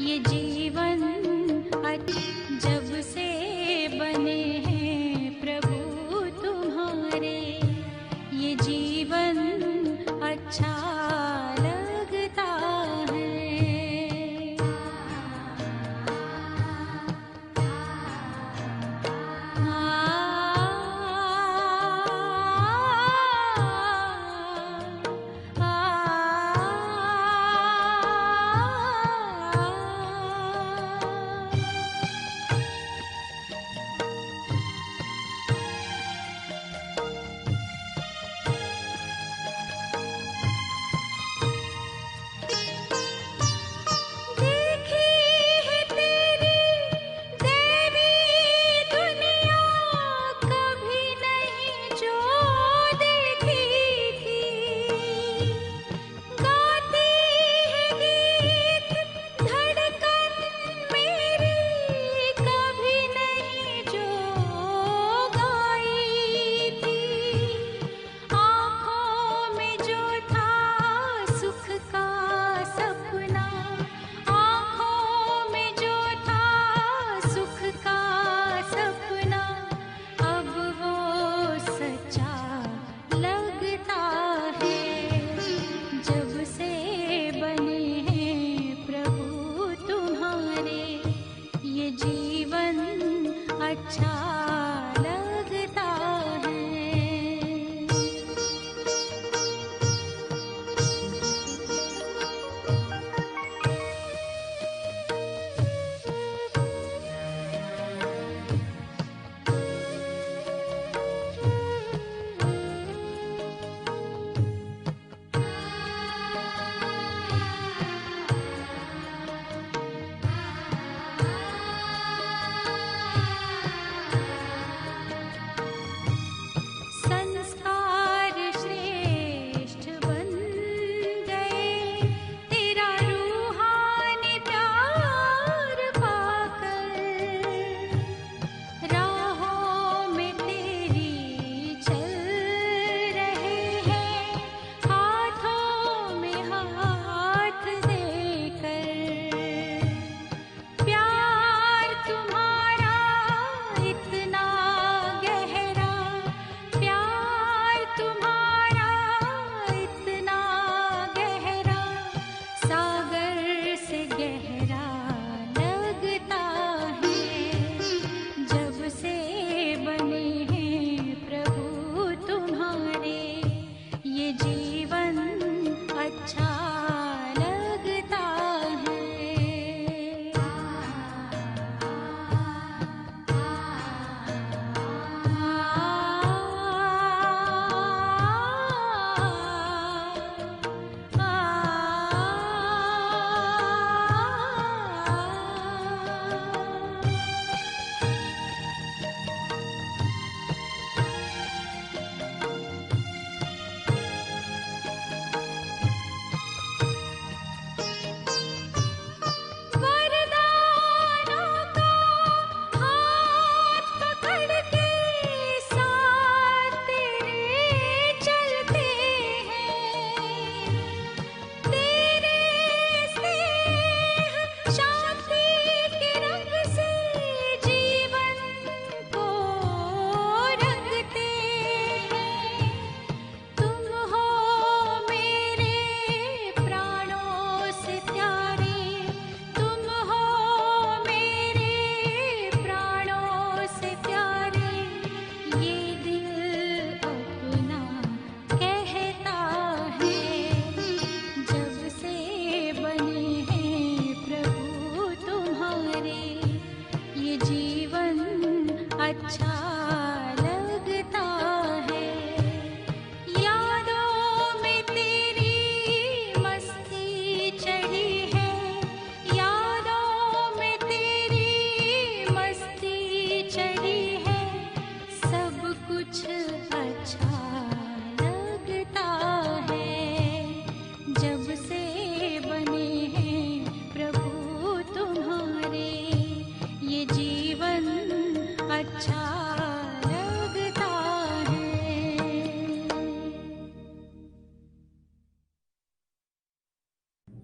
ये जीवन जब से बने हैं प्रभु तुम्हारे, ये जीवन अच्छा लगता है।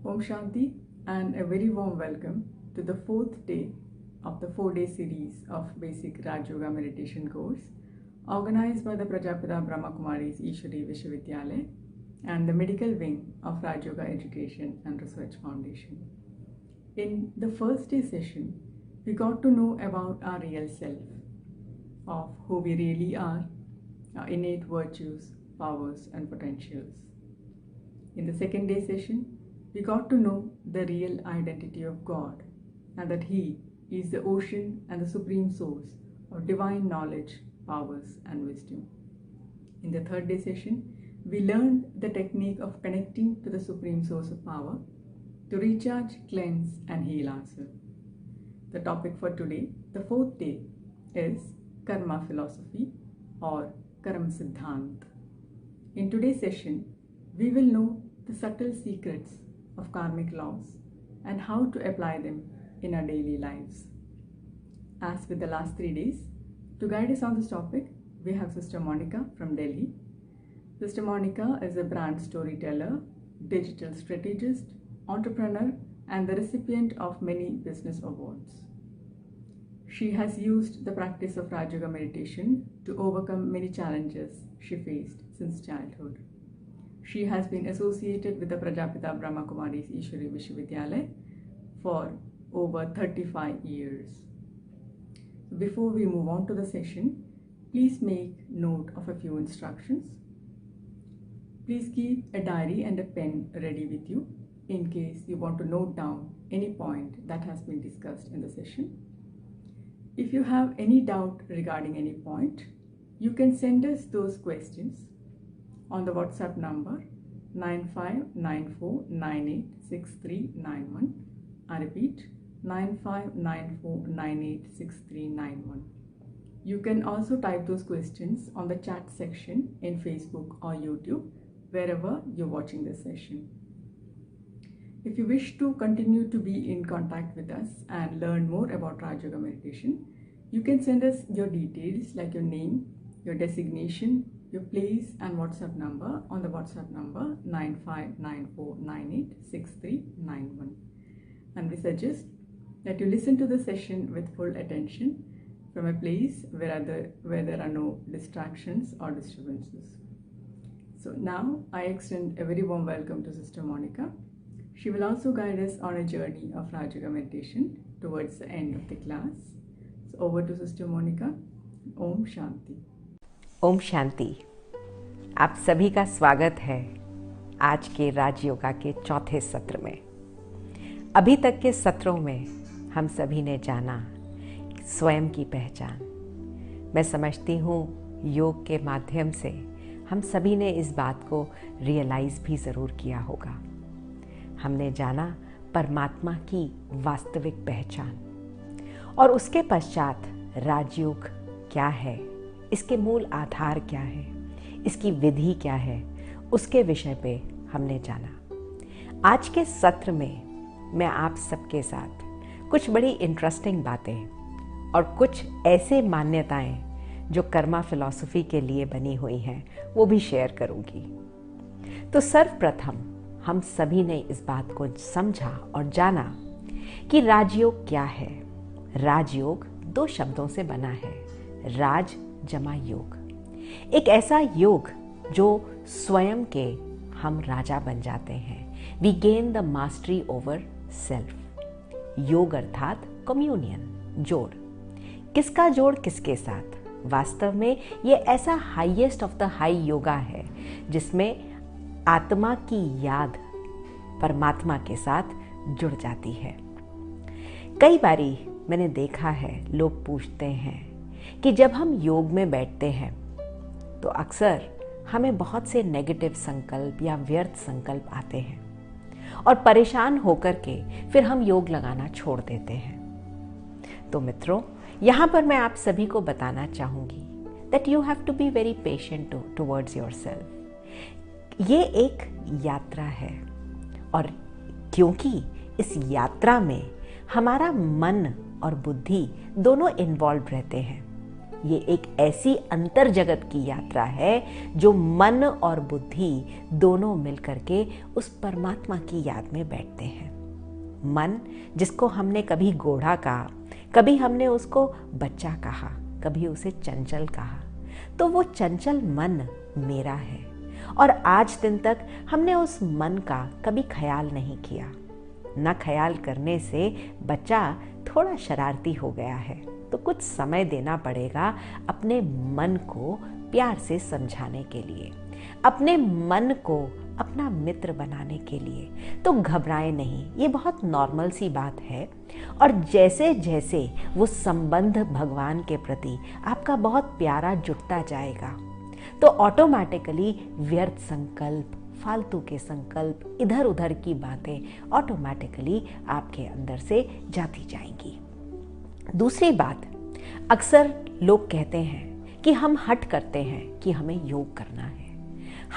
Om Shanti. and a very warm welcome to the fourth day of the 4-day series of basic Raj Yoga meditation course organized by the Prajapita Brahma Kumaris Ishwari Vishwavidyalaya and the medical wing of Raj Yoga Education and Research Foundation. In the first day session, we got to know about our real self, of who we really are, our innate virtues, powers and potentials. In the second day session, we got to know the real identity of God and that He is the ocean and the supreme source of divine knowledge, powers and wisdom. In the third day session, we learned the technique of connecting to the supreme source of power to recharge, cleanse and heal ourselves. The topic for today, the fourth day, is Karma philosophy or Karma Siddhant. In today's session, we will know the subtle secrets of karmic laws and how to apply them in our daily lives. As with the last 3 days, to guide us on this topic, we have Sister Monica from Delhi. Sister Monica is a brand storyteller, digital strategist, entrepreneur, and the recipient of many business awards. She has used the practice of Raj Yoga meditation to overcome many challenges she faced since childhood. She has been associated with the Prajapita Brahma Kumaris Ishwari Vishwavidyalaya for over 35 years. Before we move on to the session, please make note of a few instructions. Please keep a diary and a pen ready with you in case you want to note down any point that has been discussed in the session. If you have any doubt regarding any point, you can send us those questions on the WhatsApp number 9594986391. I repeat, 9594986391. You can also type those questions on the chat section in Facebook or YouTube, wherever you're watching this session. If you wish to continue to be in contact with us and learn more about Raj Yoga meditation, you can send us your details like your name, your designation, your place and WhatsApp number on the WhatsApp number 9594986391. And we suggest that you listen to the session with full attention from a place where there are no distractions or disturbances. So now I extend a very warm welcome to Sister Monica. She will also guide us on a journey of Raj Yoga meditation towards the end of the class. So over to Sister Monica. Om Shanti. Om Shanti. आप सभी का स्वागत है आज के राज योगा के चौथे सत्र में। अभी तक के सत्रों में हम सभी ने जाना स्वयं की पहचान। मैं समझती हूँ योग के माध्यम से हम सभी ने इस बात को रियलाइज़ भी ज़रूर किया होगा। हमने जाना परमात्मा की वास्तविक पहचान और उसके पश्चात राजयोग क्या है, इसके मूल आधार क्या है, इसकी विधि क्या है, उसके विषय पे हमने जाना। आज के सत्र में मैं आप सबके साथ कुछ बड़ी इंटरेस्टिंग बातें और कुछ ऐसे मान्यताएं जो कर्मा फिलॉसफी के लिए बनी हुई हैं वो भी शेयर करूंगी। तो सर्वप्रथम हम सभी ने इस बात को समझा और जाना कि राजयोग क्या है। राजयोग 2 शब्दों से बना है, राज जमा योग। एक ऐसा योग जो स्वयं के हम राजा बन जाते हैं। We gain the mastery over self. योग अर्थात कम्युनियन, जोड़। किसका जोड़ किसके साथ? वास्तव में ये ऐसा highest of the high yoga है जिसमें आत्मा की याद परमात्मा के साथ जुड़ जाती है। कई बारी मैंने देखा है लोग पूछते हैं कि जब हम योग में बैठते हैं तो अक्सर हमें बहुत से नेगेटिव संकल्प या व्यर्थ संकल्प आते हैं और परेशान होकर के फिर हम योग लगाना छोड़ देते हैं। तो मित्रों, यहाँ पर मैं आप सभी को बताना चाहूँगी that you have to be very patient towards yourself. ये एक यात्रा है और क्योंकि इस यात्रा में हमारा मन और बुद्धि दोनों इन्वॉल्व रहते हैं। ये एक ऐसी अंतर जगत की यात्रा है जो मन और बुद्धि दोनों मिलकर के उस परमात्मा की याद में बैठते हैं। मन, जिसको हमने कभी घोड़ा कहा, कभी हमने उसको बच्चा कहा, कभी उसे चंचल कहा, तो वो चंचल मन मेरा है और आज दिन तक हमने उस मन का कभी ख्याल नहीं किया। न ख्याल करने से बच्चा थोड़ा शरारती हो गया है, तो कुछ समय देना पड़ेगा अपने मन को प्यार से समझाने के लिए, अपने मन को अपना मित्र बनाने के लिए। तो घबराएं नहीं, ये बहुत नॉर्मल सी बात है। और जैसे जैसे वो संबंध भगवान के प्रति आपका बहुत प्यारा जुटता जाएगा, तो ऑटोमेटिकली व्यर्थ संकल्प, फालतू के संकल्प, इधर उधर की बातें ऑटोमेटिकली आपके अंदर से जाती जाएंगी। दूसरी बात, अक्सर लोग कहते हैं कि हम हठ करते हैं कि हमें योग करना है।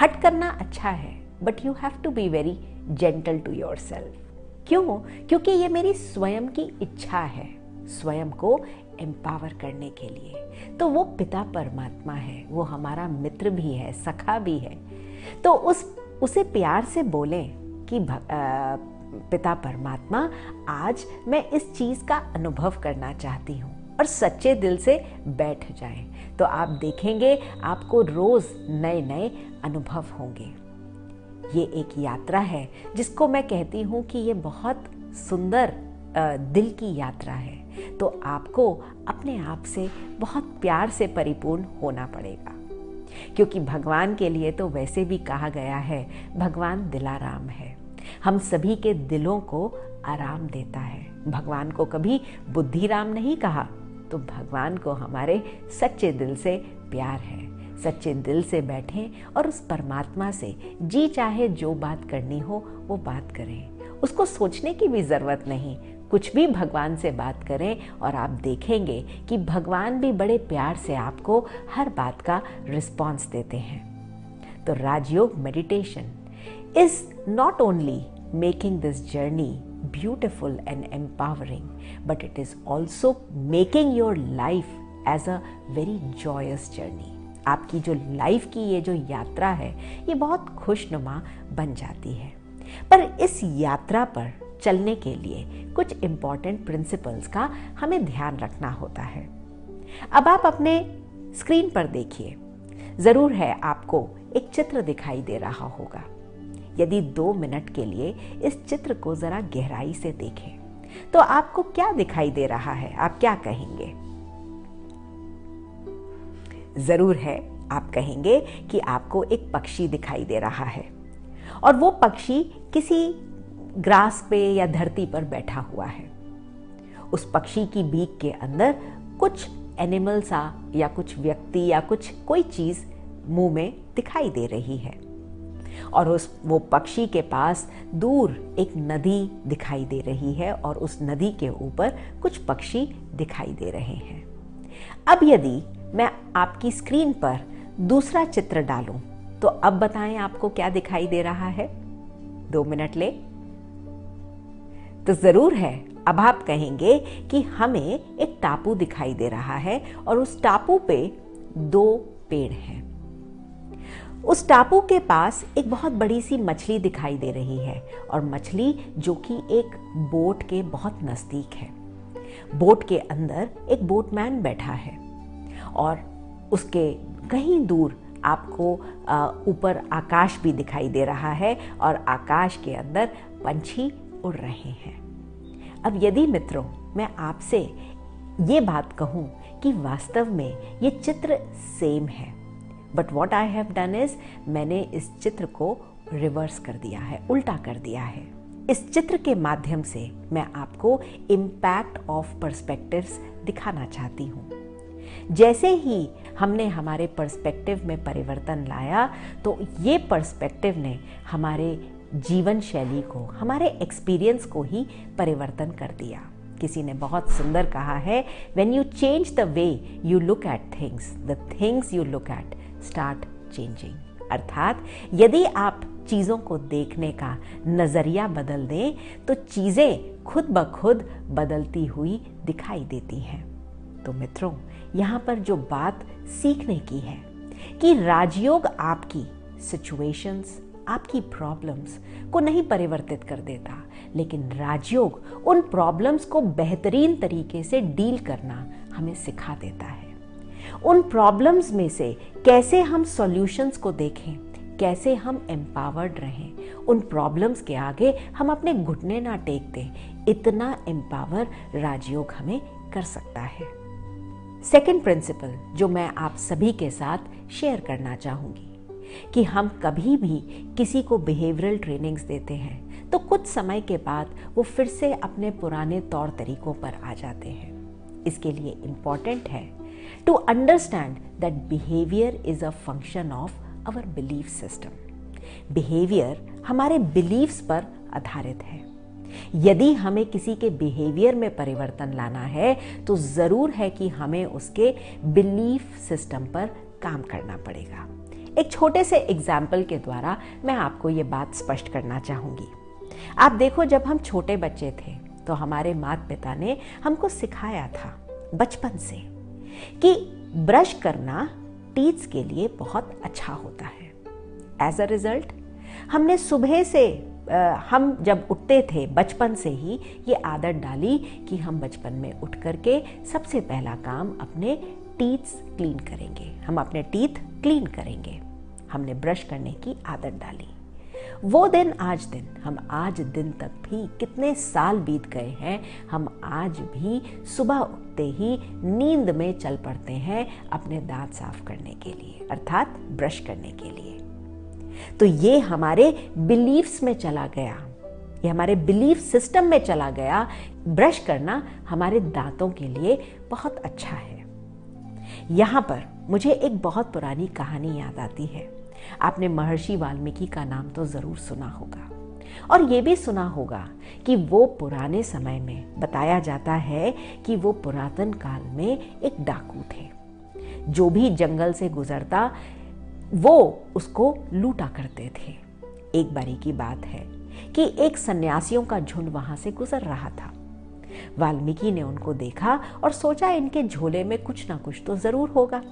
हठ करना अच्छा है, but you have to be very gentle to yourself. क्यों? क्योंकि ये मेरी स्वयं की इच्छा है, स्वयं को एम्पावर करने के लिए। तो वो पिता परमात्मा है, वो हमारा मित्र भी है, सखा भी है। तो उसे प्यार से बोलें कि पिता परमात्मा, आज मैं इस चीज़ का अनुभव करना चाहती हूँ, और सच्चे दिल से बैठ जाएं, तो आप देखेंगे आपको रोज़ नए नए अनुभव होंगे। ये एक यात्रा है जिसको मैं कहती हूँ कि ये बहुत सुंदर दिल की यात्रा है। तो आपको अपने आप से बहुत प्यार से परिपूर्ण होना पड़ेगा, क्योंकि भगवान के लिए तो वैसे भी कहा गया है, भगवान दिलाराम है, हम सभी के दिलों को आराम देता है। भगवान को कभी बुद्धिराम नहीं कहा, तो भगवान को हमारे सच्चे दिल से प्यार है। सच्चे दिल से बैठें और उस परमात्मा से जी चाहे जो बात करनी हो वो बात करें, उसको सोचने की भी ज़रूरत नहीं, कुछ भी भगवान से बात करें और आप देखेंगे कि भगवान भी बड़े प्यार से आपको हर बात का रिस्पॉन्स देते हैं। तो Rajyoga meditation is not only making this journey beautiful and empowering, but it is also making your life as a very joyous journey. आपकी जो लाइफ की ये जो यात्रा है, ये बहुत खुशनुमा बन जाती है। पर इस यात्रा पर चलने के लिए कुछ इम्पॉर्टेंट प्रिंसिपल्स का हमें ध्यान रखना होता है। अब आप अपने स्क्रीन पर देखिए, ज़रूर है आपको एक चित्र दिखाई दे रहा होगा। यदि 2 मिनट के लिए इस चित्र को जरा गहराई से देखें तो आपको क्या दिखाई दे रहा है? आप क्या कहेंगे? जरूर है, आप कहेंगे कि आपको एक पक्षी दिखाई दे रहा है और वो पक्षी किसी ग्रास पे या धरती पर बैठा हुआ है। उस पक्षी की बीक के अंदर कुछ एनिमल सा या कुछ व्यक्ति या कोई चीज मुंह में दिखाई दे रही है, और वो पक्षी के पास दूर एक नदी दिखाई दे रही है और उस नदी के ऊपर कुछ पक्षी दिखाई दे रहे हैं। अब यदि मैं आपकी स्क्रीन पर दूसरा चित्र डालूं तो अब बताएं आपको क्या दिखाई दे रहा है? 2 मिनट ले तो जरूर है, अब आप कहेंगे कि हमें एक टापू दिखाई दे रहा है और उस टापू पे 2 पेड़ हैं। उस टापू के पास एक बहुत बड़ी सी मछली दिखाई दे रही है और मछली जो कि एक बोट के बहुत नज़दीक है। बोट के अंदर एक बोटमैन बैठा है और उसके कहीं दूर आपको ऊपर आकाश भी दिखाई दे रहा है और आकाश के अंदर पंछी उड़ रहे हैं। अब यदि मित्रों मैं आपसे ये बात कहूँ कि वास्तव में ये चित्र सेम है, but what I have done is मैंने इस चित्र को रिवर्स कर दिया है, उल्टा कर दिया है। इस चित्र के माध्यम से मैं आपको इम्पैक्ट ऑफ पर्सपेक्टिव्स दिखाना चाहती हूँ। जैसे ही हमने हमारे पर्सपेक्टिव में परिवर्तन लाया तो ये पर्सपेक्टिव ने हमारे जीवन शैली को, हमारे एक्सपीरियंस को ही परिवर्तन कर दिया। किसी ने बहुत सुंदर कहा है, when you change the way you look at things, the things you look at start changing. अर्थात यदि आप चीज़ों को देखने का नज़रिया बदल दें तो चीज़ें खुद ब खुद बदलती हुई दिखाई देती हैं। तो मित्रों, यहाँ पर जो बात सीखने की है कि राजयोग आपकी सिचुएशंस, आपकी प्रॉब्लम्स को नहीं परिवर्तित कर देता, लेकिन राजयोग उन प्रॉब्लम्स को बेहतरीन तरीके से डील करना हमें सिखा देता है। उन प्रॉब्लम्स में से कैसे हम सॉल्यूशंस को देखें, कैसे हम एम्पावर्ड रहें, उन प्रॉब्लम्स के आगे हम अपने घुटने ना टेक दें, इतना एम्पावर राजयोग हमें कर सकता है। सेकंड प्रिंसिपल जो मैं आप सभी के साथ शेयर करना चाहूँगी कि हम कभी भी किसी को बिहेवियरल ट्रेनिंग्स देते हैं तो कुछ समय के बाद वो फिर से अपने पुराने तौर तरीकों पर आ जाते हैं। इसके लिए इम्पॉर्टेंट है to understand that behaviour is a function of our belief system. Behaviour हमारे बिलीव्स पर आधारित है। यदि हमें किसी के बिहेवियर में परिवर्तन लाना है तो जरूर है कि हमें उसके बिलीफ सिस्टम पर काम करना पड़ेगा। एक छोटे से एग्जाम्पल के द्वारा मैं आपको ये बात स्पष्ट करना चाहूंगी। आप देखो, जब हम छोटे बच्चे थे तो हमारे माता पिता ने हमको सिखाया था बचपन से कि ब्रश करना टीथ के लिए बहुत अच्छा होता है। एज अ रिजल्ट हमने सुबह से हम जब उठते थे बचपन से ही ये आदत डाली कि हम बचपन में उठ करके सबसे पहला काम अपने टीथ क्लीन करेंगे, हम अपने टीथ क्लीन करेंगे। हमने ब्रश करने की आदत डाली। वो दिन आज दिन, हम आज दिन तक भी कितने साल बीत गए हैं, हम आज भी सुबह उठते ही नींद में चल पड़ते हैं अपने दांत साफ करने के लिए, अर्थात ब्रश करने के लिए। तो ये हमारे बिलीफ्स में चला गया, ये हमारे बिलीफ सिस्टम में चला गया। ब्रश करना हमारे दांतों के लिए बहुत अच्छा है। यहाँ पर मुझे एक बहुत पुरानी कहानी याद आती है। आपने महर्षि वाल्मीकि का नाम तो जरूर सुना होगा और ये भी सुना होगा कि वो पुराने समय में बताया जाता है कि वो पुरातन काल में एक डाकू थे। जो भी जंगल से गुजरता वो उसको लूटा करते थे। एक बारी की बात है कि एक सन्यासियों का झुंड वहां से गुजर रहा था। वाल्मीकि ने उनको देखा और सोचा इनके झोले में कुछ ना कुछ तो जरूर होगा,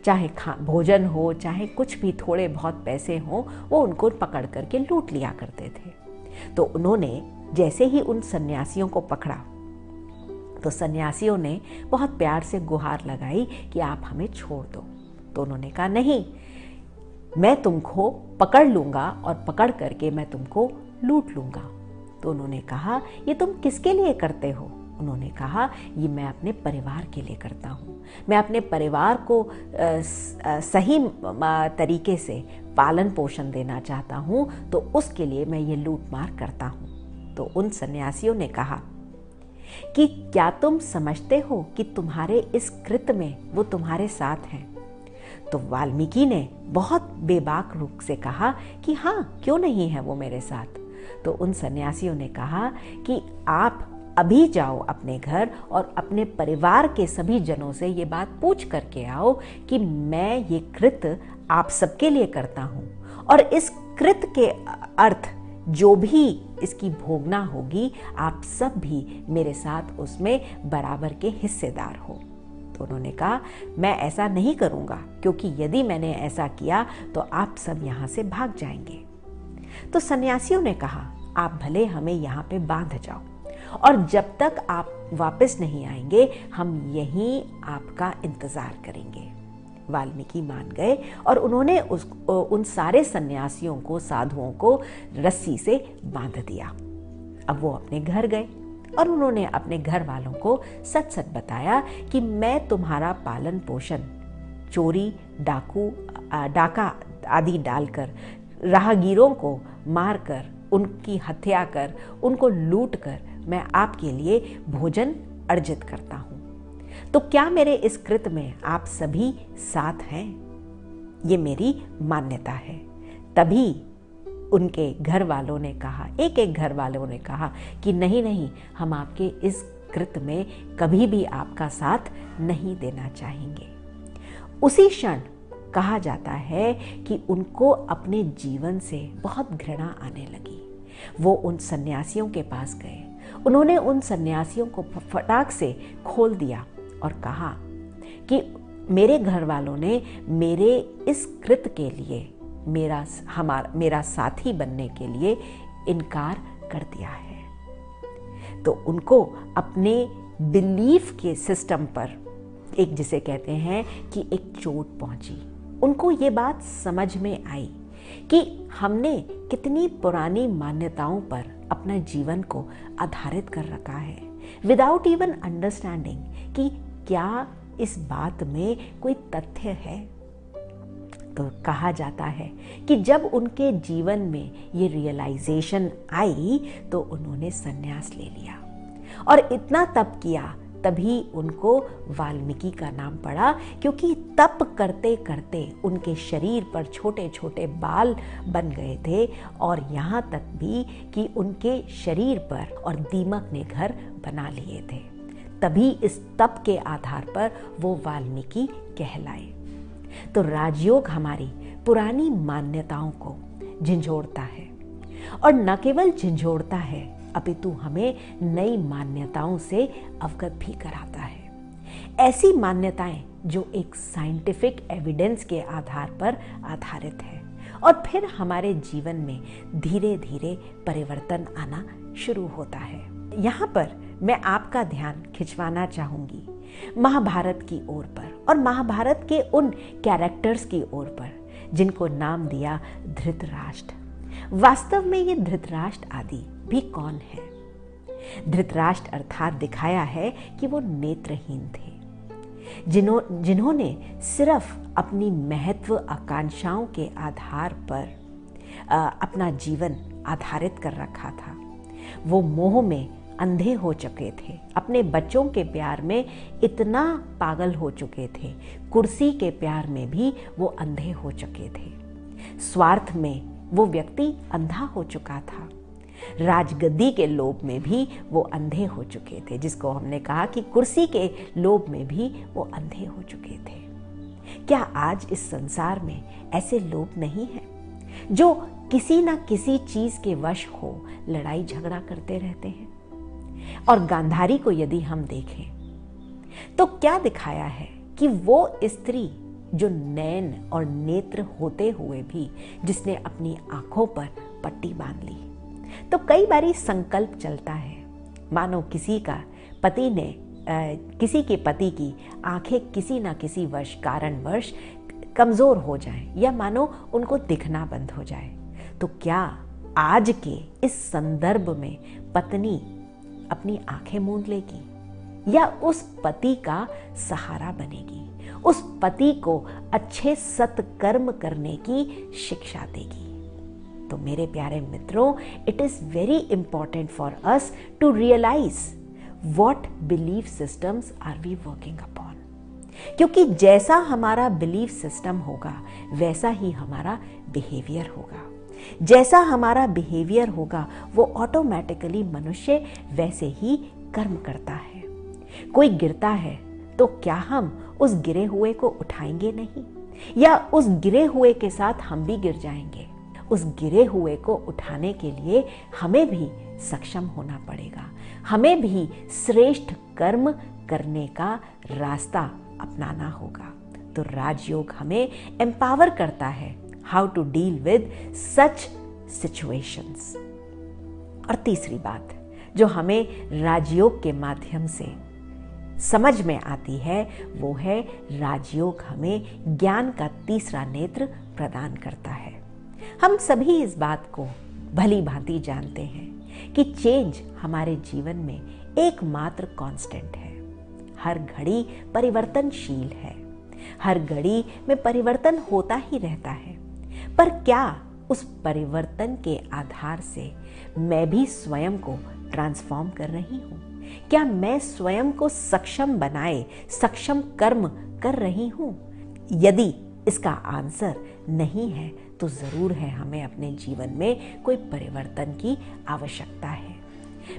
चाहे भोजन हो चाहे कुछ भी, थोड़े बहुत पैसे हो, वो उनको पकड़ करके लूट लिया करते थे। तो उन्होंने जैसे ही उन सन्यासियों को पकड़ा तो सन्यासियों ने बहुत प्यार से गुहार लगाई कि आप हमें छोड़ दो। तो उन्होंने कहा नहीं, मैं तुमको पकड़ लूंगा और पकड़ करके मैं तुमको लूट लूंगा। तो उन्होंने कहा ये तुम किसके लिए करते हो? उन्होंने कहा ये मैं अपने परिवार के लिए करता हूँ, मैं अपने परिवार को सही तरीके से पालन पोषण देना चाहता हूँ, तो उसके लिए मैं ये लूट मार करता हूँ। तो उन सन्यासियों ने कहा कि क्या तुम समझते हो कि तुम्हारे इस कृत्य में वो तुम्हारे साथ हैं? तो वाल्मीकि ने बहुत बेबाक रूप से कहा कि हाँ, क्यों नहीं है वो मेरे साथ। तो उन सन्यासियों ने कहा कि आप अभी जाओ अपने घर और अपने परिवार के सभी जनों से ये बात पूछ करके आओ कि मैं ये कृत्य आप सबके लिए करता हूँ और इस कृत्य के अर्थ जो भी इसकी भोगना होगी, आप सब भी मेरे साथ उसमें बराबर के हिस्सेदार हो। तो उन्होंने कहा मैं ऐसा नहीं करूँगा, क्योंकि यदि मैंने ऐसा किया तो आप सब यहाँ से भाग जाएंगे। तो सन्यासियों ने कहा आप भले हमें यहाँ पे बांध जाओ और जब तक आप वापस नहीं आएंगे हम यहीं आपका इंतजार करेंगे। वाल्मीकि मान गए और उन्होंने उन सारे सन्यासियों को, साधुओं को रस्सी से बांध दिया। अब वो अपने घर गए और उन्होंने अपने घर वालों को सच सच बताया कि मैं तुम्हारा पालन पोषण चोरी, डाका आदि डालकर, राहगीरों को मारकर, उनकी हत्या कर, उनको लूट कर मैं आपके लिए भोजन अर्जित करता हूँ। तो क्या मेरे इस कृत्य में आप सभी साथ हैं? ये मेरी मान्यता है। तभी उनके घर वालों ने कहा, एक घर वालों ने कहा कि नहीं नहीं, हम आपके इस कृत्य में कभी भी आपका साथ नहीं देना चाहेंगे। उसी क्षण कहा जाता है कि उनको अपने जीवन से बहुत घृणा आने लगी। वो उन सन्यासियों के पास गए, उन्होंने उन सन्यासियों को फटाक से खोल दिया और कहा कि मेरे घर वालों ने मेरे इस कृत्य के लिए मेरा साथी बनने के लिए इनकार कर दिया है। तो उनको अपने बिलीफ के सिस्टम पर एक, जिसे कहते हैं कि एक चोट पहुंची। उनको ये बात समझ में आई कि हमने कितनी पुरानी मान्यताओं पर अपना जीवन को आधारित कर रखा है, विदाउट इवन अंडरस्टैंडिंग कि क्या इस बात में कोई तथ्य है। तो कहा जाता है कि जब उनके जीवन में ये रियलाइजेशन आई तो उन्होंने संन्यास ले लिया, और इतना तप किया, तभी उनको वाल्मीकि का नाम पड़ा, क्योंकि तप करते करते उनके शरीर पर छोटे छोटे बाल बन गए थे, और यहाँ तक भी कि उनके शरीर पर और दीमक ने घर बना लिए थे। तभी इस तप के आधार पर वो वाल्मीकि कहलाए। तो राजयोग हमारी पुरानी मान्यताओं को झंझोड़ता है, और न केवल झंझोड़ता है अपितु हमें नई मान्यताओं से अवगत भी कराता है। ऐसी मान्यताएं जो एक साइंटिफिक एविडेंस के आधार पर आधारित है, और फिर हमारे जीवन में धीरे धीरे परिवर्तन आना शुरू होता है। यहाँ पर मैं आपका ध्यान खिंचवाना चाहूंगी महाभारत की ओर पर, और महाभारत के उन कैरेक्टर्स की ओर पर जिनको नाम दिया धृतराष्ट्र। वास्तव में ये धृतराष्ट्र आदि भी कौन है? धृतराष्ट्र अर्थात दिखाया है कि वो नेत्रहीन थे, जिन्होंने सिर्फ अपनी महत्व आकांक्षाओं के आधार पर अपना जीवन आधारित कर रखा था। वो मोह में अंधे हो चुके थे, अपने बच्चों के प्यार में इतना पागल हो चुके थे, कुर्सी के प्यार में भी वो अंधे हो चुके थे, स्वार्थ में वो व्यक्ति अंधा हो चुका था, राजगद्दी के लोभ में भी वो अंधे हो चुके थे, जिसको हमने कहा कि कुर्सी के लोभ में भी वो अंधे हो चुके थे। क्या आज इस संसार में ऐसे लोग नहीं हैं जो किसी ना किसी चीज के वश हो लड़ाई झगड़ा करते रहते हैं? और गांधारी को यदि हम देखें तो क्या दिखाया है कि वो स्त्री जो नैन और नेत्र होते हुए भी जिसने अपनी आंखों पर पट्टी बांध ली। तो कई बारी संकल्प चलता है, मानो किसी के पति की आंखें किसी ना किसी कारणवश कमजोर हो जाएं, या मानो उनको दिखना बंद हो जाए। तो क्या आज के इस संदर्भ में पत्नी अपनी आंखें मूंद लेगी, या उस पति का सहारा बनेगी, उस पति को अच्छे सत्कर्म करने की शिक्षा देगी? तो मेरे प्यारे मित्रों, it is very important for us to realize what belief systems are we working upon, क्योंकि जैसा हमारा बिलीफ सिस्टम होगा वैसा ही हमारा बिहेवियर होगा। जैसा हमारा बिहेवियर होगा वो ऑटोमेटिकली मनुष्य वैसे ही कर्म करता है। कोई गिरता है तो क्या हम उस गिरे हुए को उठाएंगे नहीं, या उस गिरे हुए के साथ हम भी गिर जाएंगे? उस गिरे हुए को उठाने के लिए हमें भी सक्षम होना पड़ेगा, हमें भी श्रेष्ठ कर्म करने का रास्ता अपनाना होगा। तो राजयोग हमें एम्पावर करता है how to deal with such situations. और तीसरी बात जो हमें राजयोग के माध्यम से समझ में आती है वो है राजयोग हमें ज्ञान का तीसरा नेत्र प्रदान करता है। हम सभी इस बात को भली भांति जानते हैं कि चेंज हमारे जीवन में एकमात्र कांस्टेंट है। हर घड़ी परिवर्तनशील है, हर घड़ी में परिवर्तन होता ही रहता है। पर क्या उस परिवर्तन के आधार से मैं भी स्वयं को ट्रांसफॉर्म कर रही हूँ? क्या मैं स्वयं को सक्षम बनाए सक्षम कर्म कर रही हूँ? यदि इसका आंसर नहीं है तो जरूर है हमें अपने जीवन में कोई परिवर्तन की आवश्यकता है।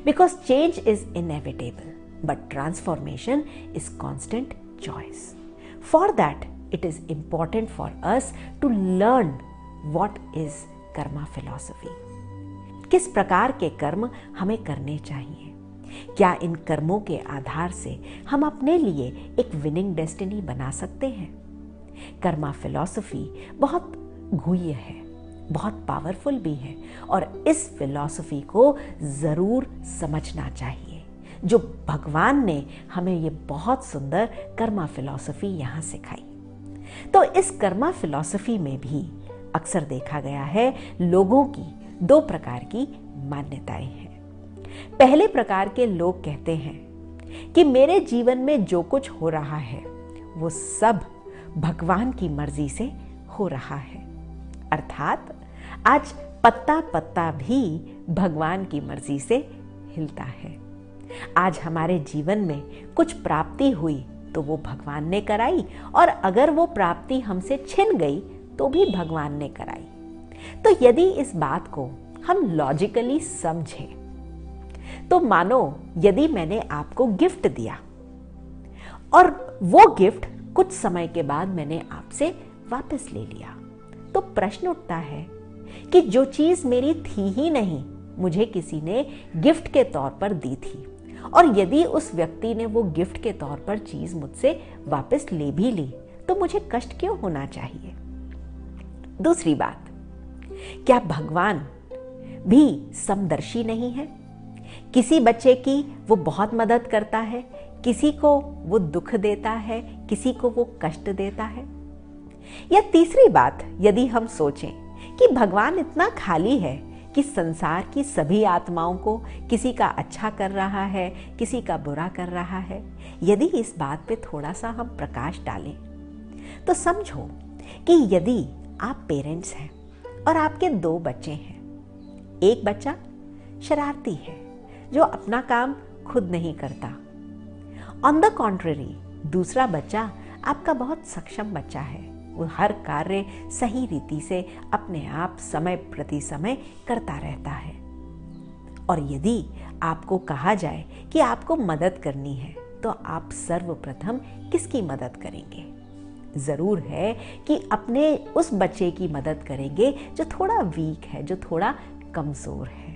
Because change is inevitable but transformation is constant choice. For that it is important for us to learn what is karma philosophy. किस प्रकार के कर्म हमें करने चाहिए? क्या इन कर्मों के आधार से हम अपने लिए एक विनिंग डेस्टिनी बना सकते हैं? कर्मा फिलॉसफी बहुत गुह्य है, बहुत पावरफुल भी है और इस फिलॉसफी को ज़रूर समझना चाहिए, जो भगवान ने हमें ये बहुत सुंदर कर्मा फिलॉसफी यहाँ सिखाई। तो इस कर्मा फिलॉसफी में भी अक्सर देखा गया है लोगों की दो प्रकार की मान्यताएं हैं। पहले प्रकार के लोग कहते हैं कि मेरे जीवन में जो कुछ हो रहा है वो सब भगवान की मर्जी से हो रहा है, अर्थात आज पत्ता पत्ता भी भगवान की मर्जी से हिलता है। आज हमारे जीवन में कुछ प्राप्ति हुई तो वो भगवान ने कराई, और अगर वो प्राप्ति हमसे छिन गई तो भी भगवान ने कराई। तो यदि इस बात को हम लॉजिकली समझें तो मानो यदि मैंने आपको गिफ्ट दिया और वो गिफ्ट कुछ समय के बाद मैंने आपसे वापस ले लिया, तो प्रश्न उठता है कि जो चीज मेरी थी ही नहीं, मुझे किसी ने गिफ्ट के तौर पर दी थी, और यदि उस व्यक्ति ने वो गिफ्ट के तौर पर चीज मुझसे वापस ले भी ली तो मुझे कष्ट क्यों होना चाहिए? दूसरी बात, क्या भगवान भी समदर्शी नहीं है? किसी बच्चे की वो बहुत मदद करता है, किसी को वो दुख देता है, किसी को वो कष्ट देता है। या तीसरी बात, यदि हम सोचें कि भगवान इतना खाली है कि संसार की सभी आत्माओं को किसी का अच्छा कर रहा है, किसी का बुरा कर रहा है, यदि इस बात पे थोड़ा सा हम प्रकाश डालें तो समझो कि यदि आप पेरेंट्स हैं और आपके दो बच्चे हैं, एक बच्चा शरारती है जो अपना काम खुद नहीं करता, ऑन द कॉन्ट्ररी दूसरा बच्चा आपका बहुत सक्षम बच्चा है, वो हर कार्य सही रीति से अपने आप समय प्रति समय करता रहता है। और यदि आपको कहा जाए कि आपको मदद करनी है तो आप सर्वप्रथम किसकी मदद करेंगे? जरूर है कि अपने उस बच्चे की मदद करेंगे जो थोड़ा वीक है, जो थोड़ा कमजोर है।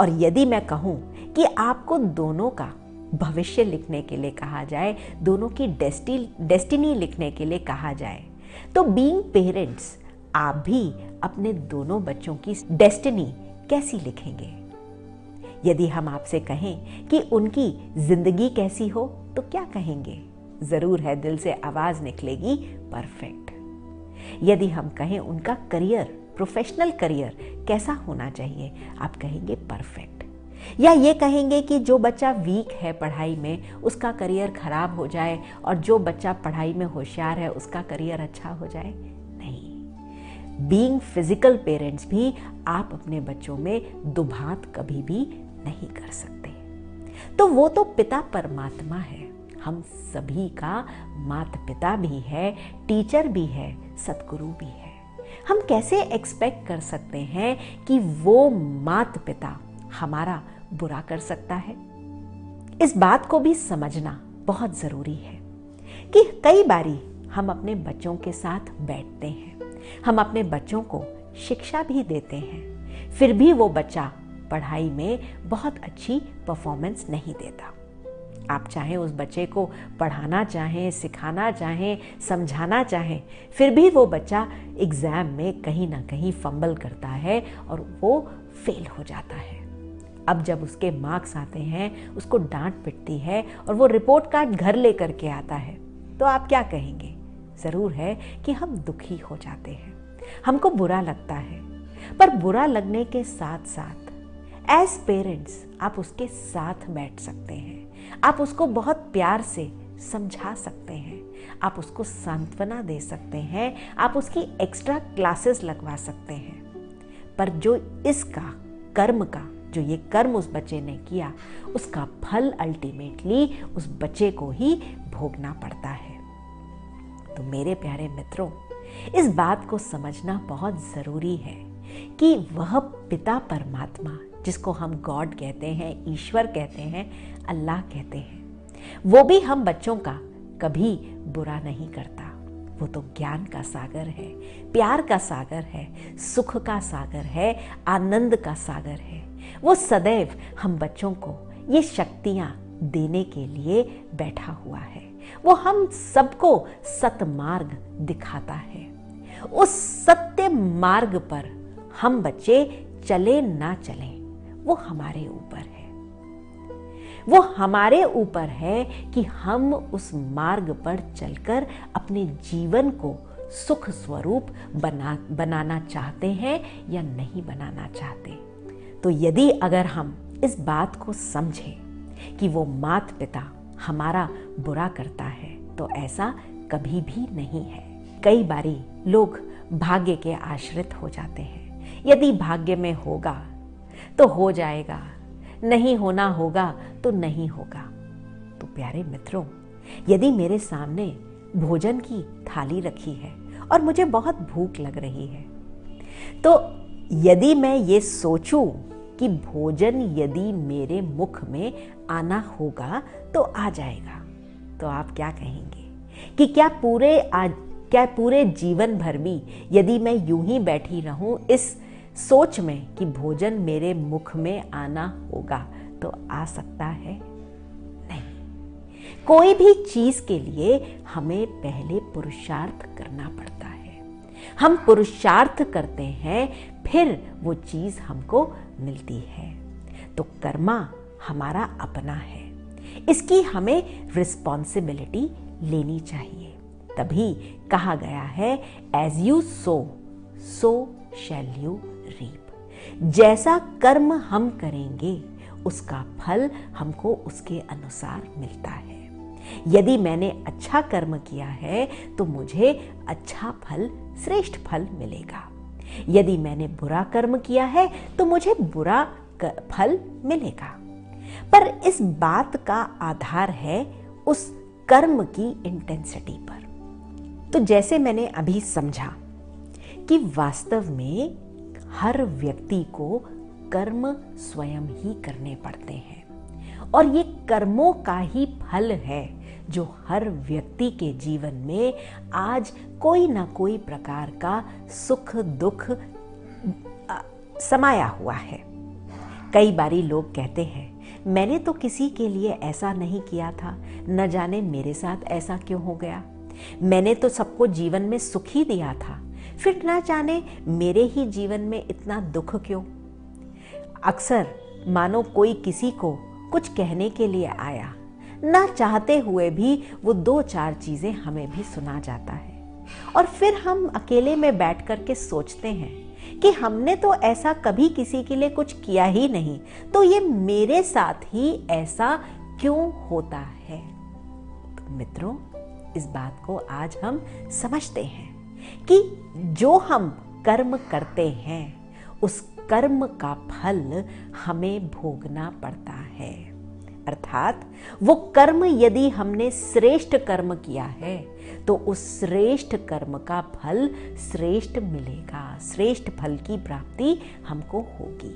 और यदि मैं कहूं कि आपको दोनों का भविष्य लिखने के लिए कहा जाए, दोनों की डेस्टिनी लिखने के लिए कहा जाए, तो बीइंग पेरेंट्स आप भी अपने दोनों बच्चों की डेस्टिनी कैसी लिखेंगे? यदि हम आपसे कहें कि उनकी जिंदगी कैसी हो तो क्या कहेंगे? जरूर है दिल से आवाज निकलेगी, परफेक्ट। यदि हम कहें उनका करियर, प्रोफेशनल करियर कैसा होना चाहिए, आप कहेंगे परफेक्ट। या ये कहेंगे कि जो बच्चा वीक है पढ़ाई में उसका करियर खराब हो जाए और जो बच्चा पढ़ाई में होशियार है उसका करियर अच्छा हो जाए? नहीं। बीइंग फिजिकल पेरेंट्स भी आप अपने बच्चों में दुभात कभी भी नहीं कर सकते। तो वो तो पिता परमात्मा है, हम सभी का माता पिता भी है, टीचर भी है, सतगुरु भी है। हम कैसे एक्सपेक्ट कर सकते हैं कि वो माता पिता हमारा बुरा कर सकता है? इस बात को भी समझना बहुत जरूरी है कि कई बारी हम अपने बच्चों के साथ बैठते हैं, हम अपने बच्चों को शिक्षा भी देते हैं, फिर भी वो बच्चा पढ़ाई में बहुत अच्छी परफॉर्मेंस नहीं देता। आप चाहें उस बच्चे को पढ़ाना चाहें, सिखाना चाहें, समझाना चाहें, फिर भी वो बच्चा एग्जाम में कहीं ना कहीं फंबल करता है और वो फेल हो जाता है। अब जब उसके मार्क्स आते हैं, उसको डांट पिटती है और वो रिपोर्ट कार्ड घर लेकर के आता है, तो आप क्या कहेंगे? जरूर है कि हम दुखी हो जाते हैं, हमको बुरा लगता है। पर बुरा लगने के साथ साथ एज पेरेंट्स आप उसके साथ बैठ सकते हैं, आप उसको बहुत प्यार से समझा सकते हैं, आप उसको सांत्वना दे सकते हैं, आप उसकी एक्स्ट्रा क्लासेस लगवा सकते हैं। पर जो इसका कर्म का जो ये कर्म उस बच्चे ने किया, उसका फल अल्टीमेटली उस बच्चे को ही भोगना पड़ता है। तो मेरे प्यारे मित्रों, इस बात को समझना बहुत जरूरी है कि वह पिता परमात्मा जिसको हम गॉड कहते हैं, ईश्वर कहते हैं, अल्लाह कहते हैं, वो भी हम बच्चों का कभी बुरा नहीं करता। वो तो ज्ञान का सागर है, प्यार का सागर है, सुख का सागर है, आनंद का सागर है। वो सदैव हम बच्चों को ये शक्तियां देने के लिए बैठा हुआ है। वो हम सबको सतमार्ग दिखाता है। उस सत्य मार्ग पर हम बच्चे चले ना चलें, वो हमारे ऊपर है। वो हमारे ऊपर है कि हम उस मार्ग पर चलकर अपने जीवन को सुख स्वरूप बनाना चाहते हैं या नहीं बनाना चाहते। तो यदि अगर हम इस बात को समझें कि वो माता पिता हमारा बुरा करता है, तो ऐसा कभी भी नहीं है। कई बारी लोग भाग्य के आश्रित हो जाते हैं। यदि भाग्य में होगा तो हो जाएगा, नहीं होना होगा तो नहीं होगा। तो प्यारे मित्रों, यदि मेरे सामने भोजन की थाली रखी है और मुझे बहुत भूख लग रही है, तो यदि मैं ये सोचूं कि भोजन यदि मेरे मुख में आना होगा तो आ जाएगा, तो आप क्या कहेंगे कि क्या पूरे जीवन भर भी यदि मैं यूं ही बैठी रहूं इस सोच में कि भोजन मेरे मुख में आना होगा तो आ सकता है? नहीं। कोई भी चीज के लिए हमें पहले पुरुषार्थ करना पड़ता है। हम पुरुषार्थ करते हैं, फिर वो चीज हमको मिलती है। तो कर्मा हमारा अपना है, इसकी हमें रिस्पॉन्सिबिलिटी लेनी चाहिए। तभी कहा गया है, as you sow so shall you reap. जैसा कर्म हम करेंगे उसका फल हमको उसके अनुसार मिलता है। यदि मैंने अच्छा कर्म किया है तो मुझे अच्छा फल, श्रेष्ठ फल मिलेगा। यदि मैंने बुरा कर्म किया है तो मुझे बुरा फल मिलेगा। पर इस बात का आधार है उस कर्म की इंटेंसिटी पर। तो जैसे मैंने अभी समझा कि वास्तव में हर व्यक्ति को कर्म स्वयं ही करने पड़ते हैं, और ये कर्मों का ही फल है जो हर व्यक्ति के जीवन में आज कोई ना कोई प्रकार का सुख दुख समाया हुआ है। कई बारी लोग कहते हैं, मैंने तो किसी के लिए ऐसा नहीं किया था, न जाने मेरे साथ ऐसा क्यों हो गया। मैंने तो सबको जीवन में सुख ही दिया था, फिर न जाने मेरे ही जीवन में इतना दुख क्यों। अक्सर मानो कोई किसी को कुछ कहने के लिए आया, ना चाहते हुए भी वो 2-4 चीजें हमें भी सुना जाता है, और फिर हम अकेले में बैठ कर के सोचते हैं कि हमने तो ऐसा कभी किसी के लिए कुछ किया ही नहीं, तो ये मेरे साथ ही ऐसा क्यों होता है। तो मित्रों, इस बात को आज हम समझते हैं कि जो हम कर्म करते हैं उस कर्म का फल हमें भोगना पड़ता है। अर्थात वो कर्म यदि हमने श्रेष्ठ कर्म किया है तो उस श्रेष्ठ कर्म का फल श्रेष्ठ मिलेगा, श्रेष्ठ फल की प्राप्ति हमको होगी।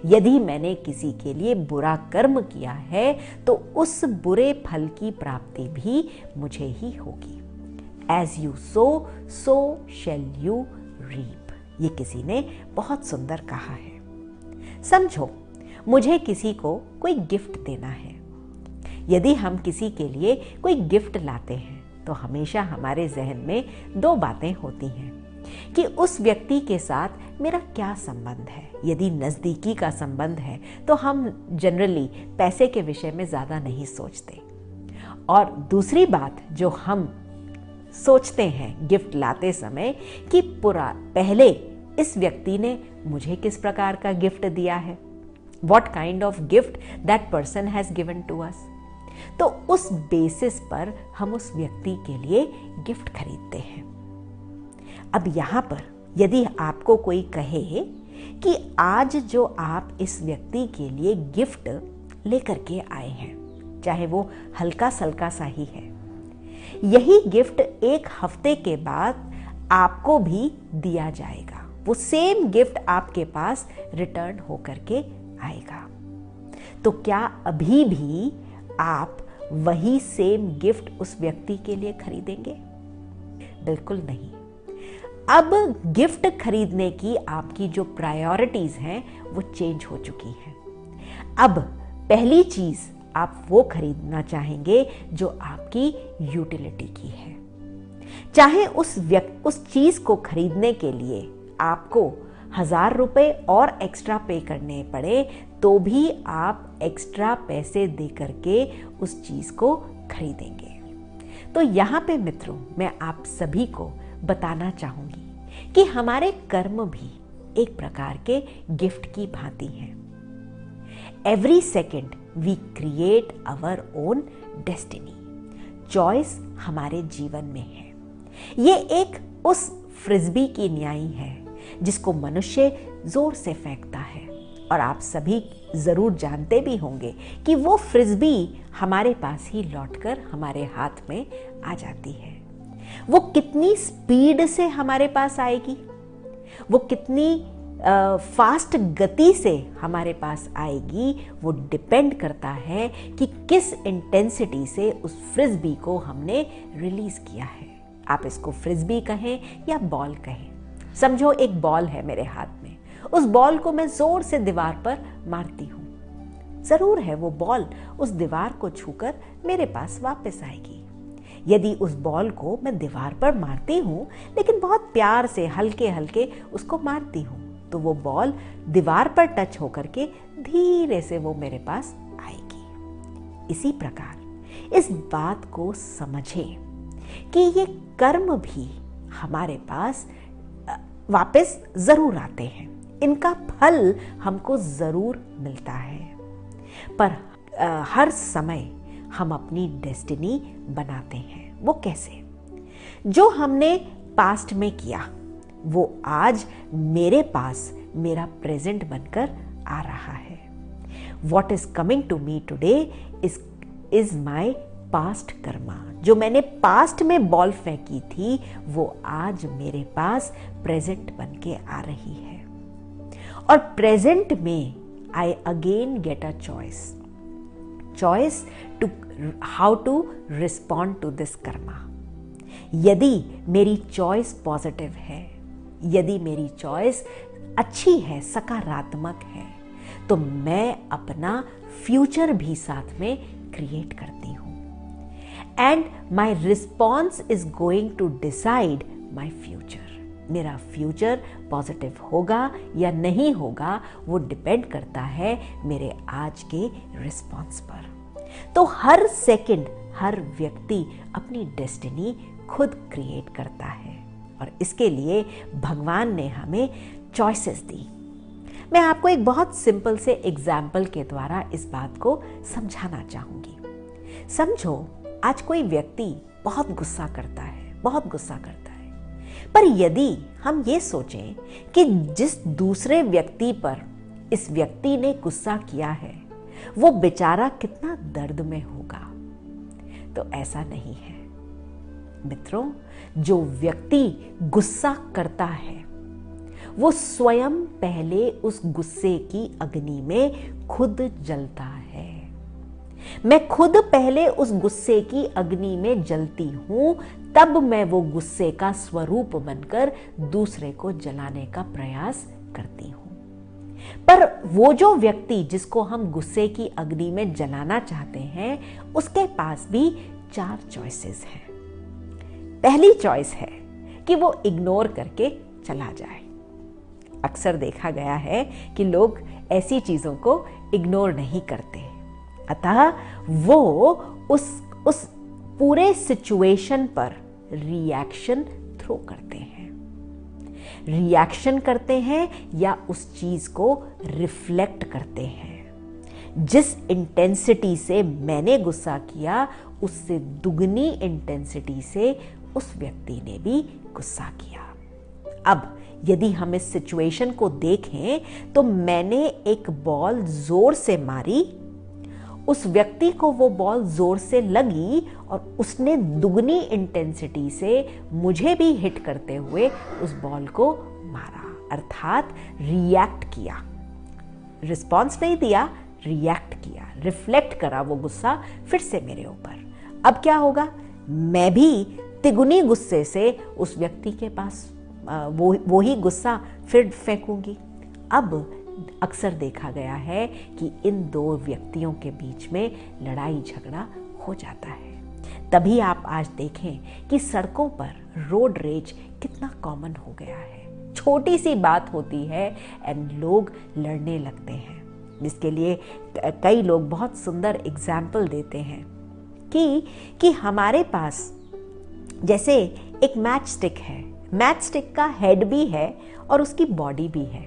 यदि मैंने किसी के लिए बुरा कर्म किया है तो उस बुरे फल की प्राप्ति भी मुझे ही होगी। As you sow so shall you reap, ये किसी ने बहुत सुंदर कहा है। समझो, मुझे किसी को कोई गिफ्ट देना है। यदि हम किसी के लिए कोई गिफ्ट लाते हैं तो हमेशा हमारे जहन में 2 बातें होती हैं कि उस व्यक्ति के साथ मेरा क्या संबंध है। यदि नज़दीकी का संबंध है तो हम जनरली पैसे के विषय में ज़्यादा नहीं सोचते, और दूसरी बात जो हम सोचते हैं गिफ्ट लाते समय कि पहले इस व्यक्ति ने मुझे किस प्रकार का गिफ्ट दिया है, what kind of gift that person has given to us। तो उस बेसिस पर हम उस व्यक्ति के लिए गिफ्ट खरीदते हैं। अब यहाँ पर यदि आपको कोई कहे कि आज जो आप इस व्यक्ति के लिए गिफ्ट लेकर के आए हैं, चाहे वो हल्का सल्का सा ही है, यही गिफ्ट 1 हफ्ते के बाद आपको भी दिया जाएगा। वो सेम गिफ्ट आपके पास रिटर्न होकर के आएगा। तो क्या अभी भी आप वही सेम गिफ्ट उस व्यक्ति के लिए खरीदेंगे? बिल्कुल नहीं। अब गिफ्ट खरीदने की आपकी जो प्रायोरिटीज हैं वो चेंज हो चुकी हैं। अब पहली चीज आप वो खरीदना चाहेंगे जो आपकी यूटिलिटी की है। चाहे उस चीज को खरीदने के लिए आपको 1000 रुपए और एक्स्ट्रा पे करने पड़े, तो भी आप एक्स्ट्रा पैसे दे करके उस चीज को खरीदेंगे। तो यहाँ पे मित्रों, मैं आप सभी को बताना चाहूंगी कि हमारे कर्म भी एक प्रकार के गिफ्ट की भांति हैं। Every second we create our own destiny. Choice हमारे जीवन में है। ये एक उस फ्रिस्बी की न्याय है जिसको मनुष्य जोर से फेंकता है, और आप सभी जरूर जानते भी होंगे कि वो फ्रिस्बी हमारे पास ही लौटकर हमारे हाथ में आ जाती है। वो कितनी स्पीड से हमारे पास आएगी, वो कितनी फास्ट गति से हमारे पास आएगी, वो डिपेंड करता है कि किस इंटेंसिटी से उस फ्रिस्बी को हमने रिलीज किया है। आप इसको फ्रिस्बी कहें या बॉल कहें। समझो एक बॉल है मेरे हाथ में, उस बॉल को मैं जोर से दीवार पर मारती हूं। जरूर है वो बॉल उस दीवार को छूकर मेरे पास वापस आएगी। यदि उस बॉल को मैं दीवार पर मारती हूं, लेकिन बहुत प्यार से हल्के हल्के उसको मारती हूं, तो वो बॉल दीवार पर टच होकर के धीरे से वो मेरे पास आएगी। इसी प्रकार इस बात को समझें कि ये कर्म भी हमारे पास वापस जरूर आते हैं, इनका फल हमको जरूर मिलता है, पर हर समय हम अपनी डेस्टिनी बनाते हैं। वो कैसे? जो हमने पास्ट में किया वो आज मेरे पास मेरा प्रेजेंट बनकर आ रहा है। What is coming to me today is my past karma. जो मैंने पास्ट में बॉल फेंकी थी वो आज मेरे पास प्रेजेंट बन के आ रही है, और प्रेजेंट में I again get a choice to how to respond to this karma. यदि मेरी चॉइस पॉजिटिव है, यदि मेरी चॉइस अच्छी है, सकारात्मक है, तो मैं अपना फ्यूचर भी साथ में क्रिएट करती हूं, and my response is going to decide my future. मेरा फ्यूचर पॉजिटिव होगा या नहीं होगा वो डिपेंड करता है मेरे आज के रिस्पॉन्स पर। तो हर सेकंड हर व्यक्ति अपनी डेस्टिनी खुद क्रिएट करता है, और इसके लिए भगवान ने हमें चॉइसेस दी। मैं आपको एक बहुत सिंपल से एग्जाम्पल के द्वारा इस बात को समझाना चाहूंगी। समझो आज कोई व्यक्ति बहुत गुस्सा करता है, पर यदि हम ये सोचें कि जिस दूसरे व्यक्ति पर इस व्यक्ति ने गुस्सा किया है वो बेचारा कितना दर्द में होगा, तो ऐसा नहीं है मित्रों। जो व्यक्ति गुस्सा करता है वो स्वयं पहले उस गुस्से की अग्नि में खुद जलता है। मैं खुद पहले उस गुस्से की अग्नि में जलती हूं, तब मैं वो गुस्से का स्वरूप बनकर दूसरे को जलाने का प्रयास करती हूं। पर वो जो व्यक्ति जिसको हम गुस्से की अग्नि में जलाना चाहते हैं, उसके पास भी 4 चॉइसेस हैं। पहली चॉइस है कि वो इग्नोर करके चला जाए। अक्सर देखा गया है कि लोग ऐसी चीजों को इग्नोर नहीं करते, अतः वो उस पूरे सिचुएशन पर रिएक्शन थ्रो करते हैं या उस चीज को रिफ्लेक्ट करते हैं। जिस इंटेंसिटी से मैंने गुस्सा किया उससे दुगनी इंटेंसिटी से उस व्यक्ति ने भी गुस्सा किया। अब यदि हम इस सिचुएशन को देखें तो मैंने एक बॉल जोर से मारी, उस व्यक्ति को वो बॉल जोर से लगी और उसने दुगनी इंटेंसिटी से मुझे भी हिट करते हुए उस बॉल को मारा, अर्थात रिएक्ट किया। रिस्पॉन्स नहीं दिया, रिएक्ट किया, रिफ्लेक्ट करा वो गुस्सा फिर से मेरे ऊपर। अब क्या होगा? मैं भी तिगुनी गुस्से से उस व्यक्ति के पास वो ही गुस्सा फिर फेंकूंगी। अब अक्सर देखा गया है कि इन 2 व्यक्तियों के बीच में लड़ाई झगड़ा हो जाता है। तभी आप आज देखें कि सड़कों पर रोड रेज कितना कॉमन हो गया है। छोटी सी बात होती है एंड लोग लड़ने लगते हैं, जिसके लिए कई लोग बहुत सुंदर एग्जाम्पल देते हैं कि हमारे पास जैसे एक मैच स्टिक है, मैच स्टिक का हेड भी है और उसकी बॉडी भी है।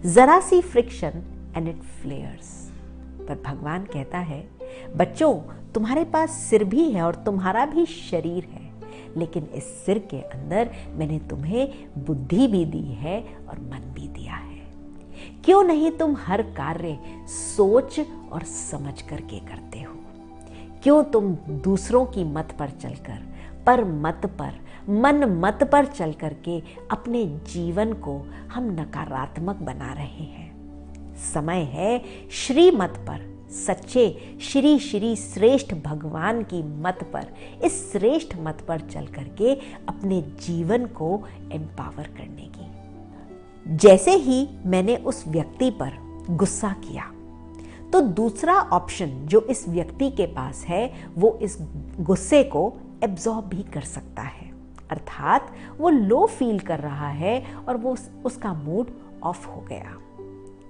जरा सी फ्रिक्शन एंड इट फ्लेयर्स। पर भगवान कहता है, बच्चों तुम्हारे पास सिर भी है और तुम्हारा भी शरीर है, लेकिन इस सिर के अंदर मैंने तुम्हें बुद्धि भी दी है और मन भी दिया है। क्यों नहीं तुम हर कार्य सोच और समझ करके करते हो? क्यों तुम दूसरों की मत पर चलकर, पर मत पर, मन मत पर चल करके अपने जीवन को हम नकारात्मक बना रहे हैं? समय है श्री मत पर, सच्चे श्री श्री श्रेष्ठ भगवान की मत पर, इस श्रेष्ठ मत पर चल करके अपने जीवन को एम्पावर करने की। जैसे ही मैंने उस व्यक्ति पर गुस्सा किया, तो दूसरा ऑप्शन जो इस व्यक्ति के पास है वो इस गुस्से को एब्जॉर्ब भी कर सकता है, अर्थात वो लो फील कर रहा है और वो उसका मूड ऑफ हो गया।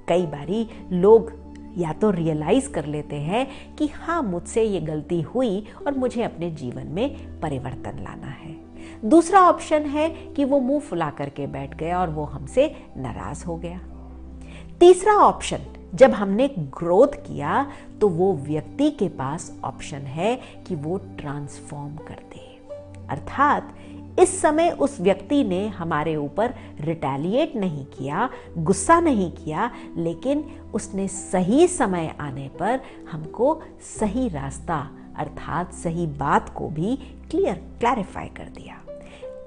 कई बारी लोग या तो रियलाइज कर लेते हैं कि हाँ, मुझसे ये गलती हुई और मुझे अपने जीवन में परिवर्तन लाना है। दूसरा ऑप्शन है कि वो मुंह फुला करके बैठ गया और वो हमसे नाराज हो गया। तीसरा ऑप्शन, जब हमने ग्रोथ किया तो वो व्यक्ति के पास ऑप्शन है कि वो ट्रांसफॉर्म कर दे, अर्थात इस समय उस व्यक्ति ने हमारे ऊपर रिटेलिएट नहीं किया, गुस्सा नहीं किया, लेकिन उसने सही समय आने पर हमको सही रास्ता अर्थात सही बात को भी क्लैरिफाई कर दिया।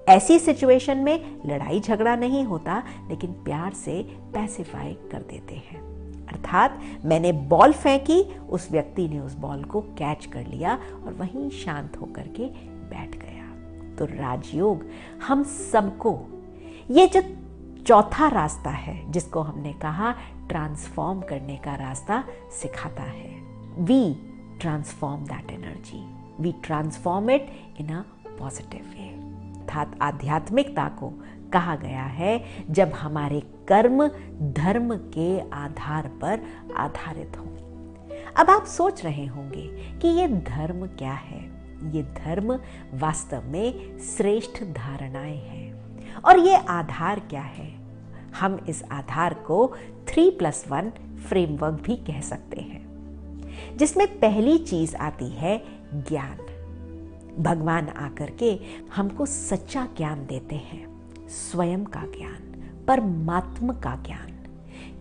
ऐसी सिचुएशन में लड़ाई झगड़ा नहीं होता, लेकिन प्यार से पैसिफाई कर देते हैं। अर्थात मैंने बॉल फेंकी, उस व्यक्ति ने उस बॉल को कैच कर लिया और वहीं शांत होकर के बैठ गया। तो राजयोग हम सबको ये जो चौथा रास्ता है, जिसको हमने कहा ट्रांसफॉर्म करने का रास्ता, सिखाता है। We transform that energy, we transform it in a positive way. अर्थात आध्यात्मिकता को कहा गया है जब हमारे कर्म धर्म के आधार पर आधारित हों। अब आप सोच रहे होंगे कि ये धर्म क्या है? ये धर्म वास्तव में श्रेष्ठ धारणाएं हैं। और ये आधार क्या है? हम इस आधार को 3+1 फ्रेमवर्क भी कह सकते हैं, जिसमें पहली चीज आती है ज्ञान। भगवान आकर के हमको सच्चा ज्ञान देते हैं, स्वयं का ज्ञान, परमात्मा का ज्ञान।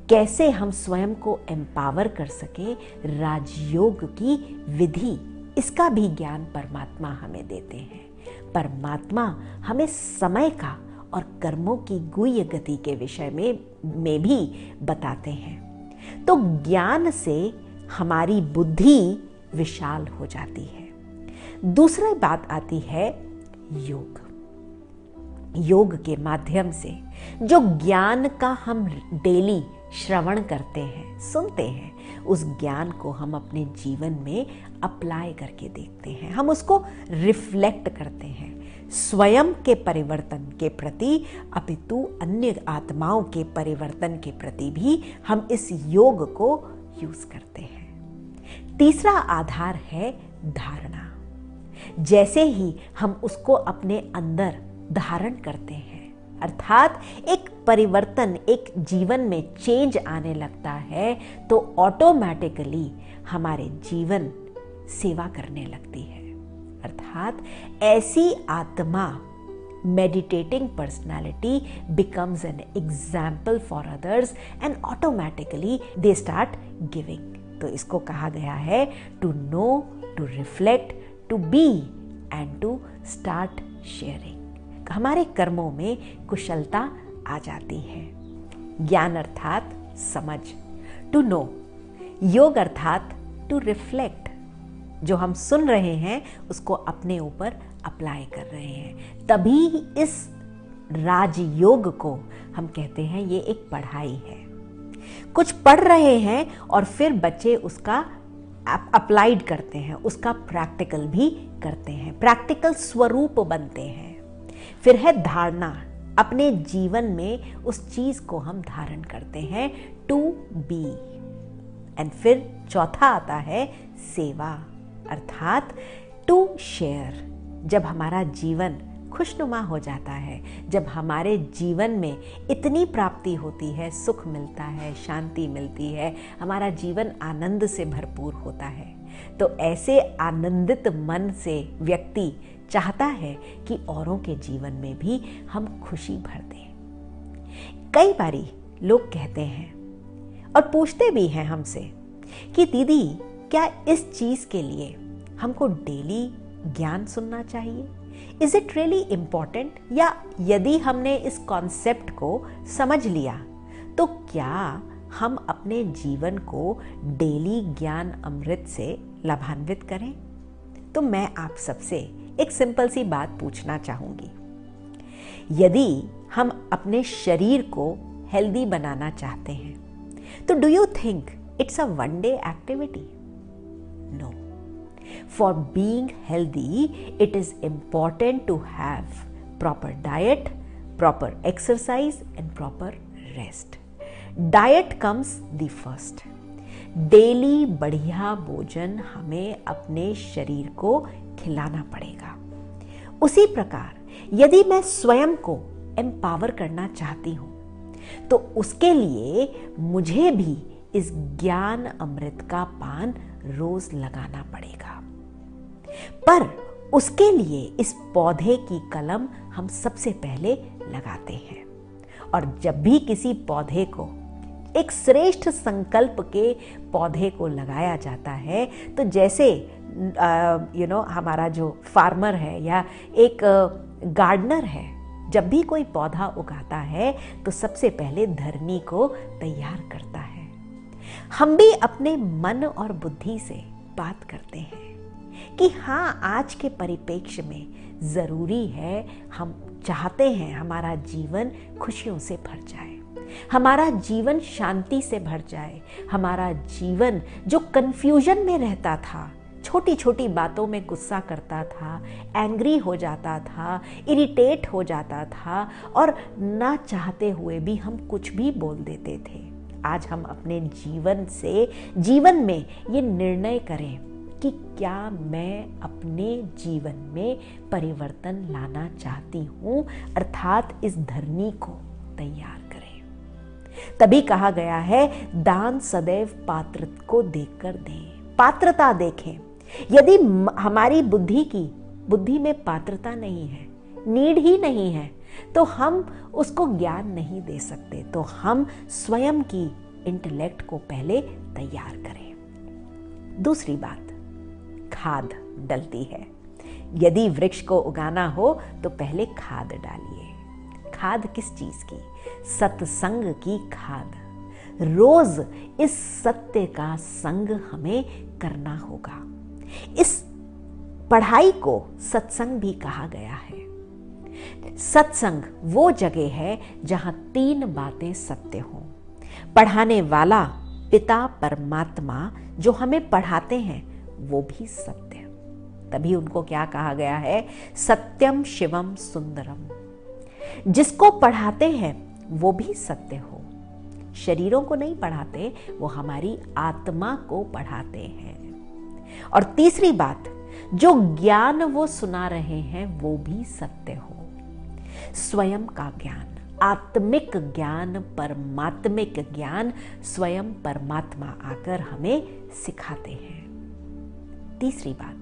कैसे हम स्वयं को एम्पावर कर सके, राजयोग की विधि, इसका भी ज्ञान परमात्मा हमें देते हैं। परमात्मा हमें समय का और कर्मों की गुह्य गति के विषय में भी बताते हैं। तो ज्ञान से हमारी बुद्धि विशाल हो जाती है। दूसरी बात आती है योग। योग के माध्यम से जो ज्ञान का हम डेली श्रवण करते हैं, सुनते हैं, उस ज्ञान को हम अपने जीवन में अप्लाई करके देखते हैं, हम उसको रिफ्लेक्ट करते हैं स्वयं के परिवर्तन के प्रति, अपितु अन्य आत्माओं के परिवर्तन के प्रति भी हम इस योग को यूज करते हैं। तीसरा आधार है धारणा। जैसे ही हम उसको अपने अंदर धारण करते हैं, अर्थात एक परिवर्तन, एक जीवन में चेंज आने लगता है, तो ऑटोमेटिकली हमारे जीवन सेवा करने लगती है। अर्थात ऐसी आत्मा, meditating personality becomes an example for others and automatically they start giving। तो इसको कहा गया है to know, to reflect, to be and to start sharing। हमारे कर्मों में कुशलता आ जाती है। ज्ञान अर्थात समझ, टू नो। योग अर्थात टू रिफ्लेक्ट। जो हम सुन रहे हैं उसको अपने ऊपर अप्लाई कर रहे हैं। तभी इस राजयोग को हम कहते हैं ये एक पढ़ाई है। कुछ पढ़ रहे हैं और फिर बच्चे उसका अप्लाइड करते हैं, उसका प्रैक्टिकल भी करते हैं, प्रैक्टिकल स्वरूप बनते हैं। फिर है धारणा, अपने जीवन में उस चीज को हम धारण करते हैं, टू बी। एंड फिर चौथा आता है सेवा, अर्थात टू शेयर। जब हमारा जीवन खुशनुमा हो जाता है, जब हमारे जीवन में इतनी प्राप्ति होती है, सुख मिलता है, शांति मिलती है, हमारा जीवन आनंद से भरपूर होता है, तो ऐसे आनंदित मन से व्यक्ति चाहता है कि औरों के जीवन में भी हम खुशी भर दें। कई बारी लोग कहते हैं और पूछते भी हैं हमसे कि दीदी, क्या इस चीज के लिए हमको डेली ज्ञान सुनना चाहिए? Is it really important? या यदि हमने इस कॉन्सेप्ट को समझ लिया तो क्या हम अपने जीवन को डेली ज्ञान अमृत से लाभान्वित करें? तो मैं आप सबसे एक सिंपल सी बात पूछना चाहूंगी। यदि हम अपने शरीर को हेल्दी बनाना चाहते हैं तो do you think it's a one day activity? No. For being healthy, it is important to have proper diet, proper exercise and proper rest. Diet comes the first. Daily बढ़िया भोजन हमें अपने शरीर को खिलाना पड़ेगा। उसी प्रकार यदि मैं स्वयं को एम्पावर करना चाहती हूँ तो उसके लिए मुझे भी इस ज्ञान अमृत का पान रोज लगाना पड़ेगा। पर उसके लिए इस पौधे की कलम हम सबसे पहले लगाते हैं। और जब भी किसी पौधे को, एक श्रेष्ठ संकल्प के पौधे को लगाया जाता है, तो जैसे हमारा जो फार्मर है या एक गार्डनर है, जब भी कोई पौधा उगाता है तो सबसे पहले धरनी को तैयार करता है। हम भी अपने मन और बुद्धि से बात करते हैं कि हाँ, आज के परिप्रेक्ष्य में जरूरी है, हम चाहते हैं हमारा जीवन खुशियों से भर जाए, हमारा जीवन शांति से भर जाए, हमारा जीवन जो कंफ्यूजन में रहता था, छोटी छोटी बातों में गुस्सा करता था, एंग्री हो जाता था, इरिटेट हो जाता था और ना चाहते हुए भी हम कुछ भी बोल देते थे, आज हम अपने जीवन में ये निर्णय करें कि क्या मैं अपने जीवन में परिवर्तन लाना चाहती हूँ, अर्थात इस धरनी को तैयार करें। तभी कहा गया है, दान सदैव पात्र को देखकर दें। पात्रता देखें। यदि हमारी बुद्धि में पात्रता नहीं है, नीड ही नहीं है, तो हम उसको ज्ञान नहीं दे सकते। तो हम स्वयं की इंटेलेक्ट को पहले तैयार करें। दूसरी बात, खाद डलती है। यदि वृक्ष को उगाना हो तो पहले खाद डालिए। खाद किस चीज की? सत्संग की खाद। रोज इस सत्य का संग हमें करना होगा। इस पढ़ाई को सत्संग भी कहा गया है। सत्संग वो जगह है जहां 3 बातें सत्य हों। पढ़ाने वाला पिता परमात्मा जो हमें पढ़ाते हैं वो भी सत्य। तभी उनको क्या कहा गया है? सत्यम शिवम सुंदरम। जिसको पढ़ाते हैं वो भी सत्य हो। शरीरों को नहीं पढ़ाते, वो हमारी आत्मा को पढ़ाते हैं। और तीसरी बात, जो ज्ञान वो सुना रहे हैं वो भी सत्य हो। स्वयं का ज्ञान, आत्मिक ज्ञान, परमात्मिक ज्ञान, स्वयं परमात्मा आकर हमें सिखाते हैं। तीसरी बात,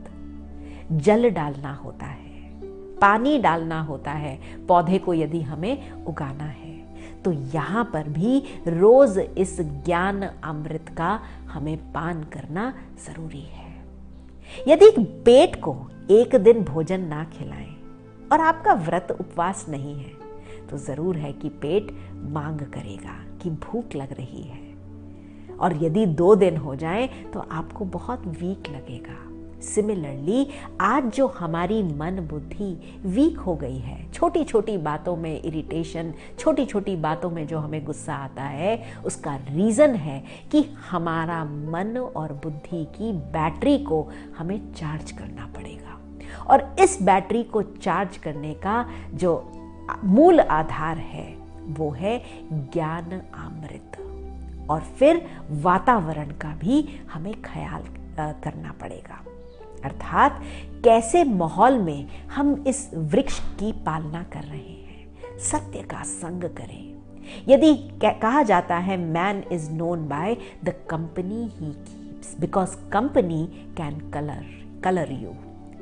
जल डालना होता है, पानी डालना होता है। पौधे को यदि हमें उगाना है तो यहाँ पर भी रोज इस ज्ञान अमृत का हमें पान करना जरूरी है। यदि पेट को एक दिन भोजन ना खिलाएं और आपका व्रत उपवास नहीं है तो जरूर है कि पेट मांग करेगा कि भूख लग रही है। और यदि 2 दिन हो जाए तो आपको बहुत वीक लगेगा, सिमिलरली आज जो हमारी मन बुद्धि वीक हो गई है, छोटी छोटी बातों में इरिटेशन, छोटी छोटी बातों में जो हमें गुस्सा आता है, उसका रीज़न है कि हमारा मन और बुद्धि की बैटरी को हमें चार्ज करना पड़ेगा। और इस बैटरी को चार्ज करने का जो मूल आधार है वो है ज्ञान अमृत। और फिर वातावरण का भी हमें ख्याल करना पड़ेगा, अर्थात कैसे माहौल में हम इस वृक्ष की पालना कर रहे हैं, सत्य का संग करें। यदि कहा जाता है man is known by the company he keeps, because company can colour you.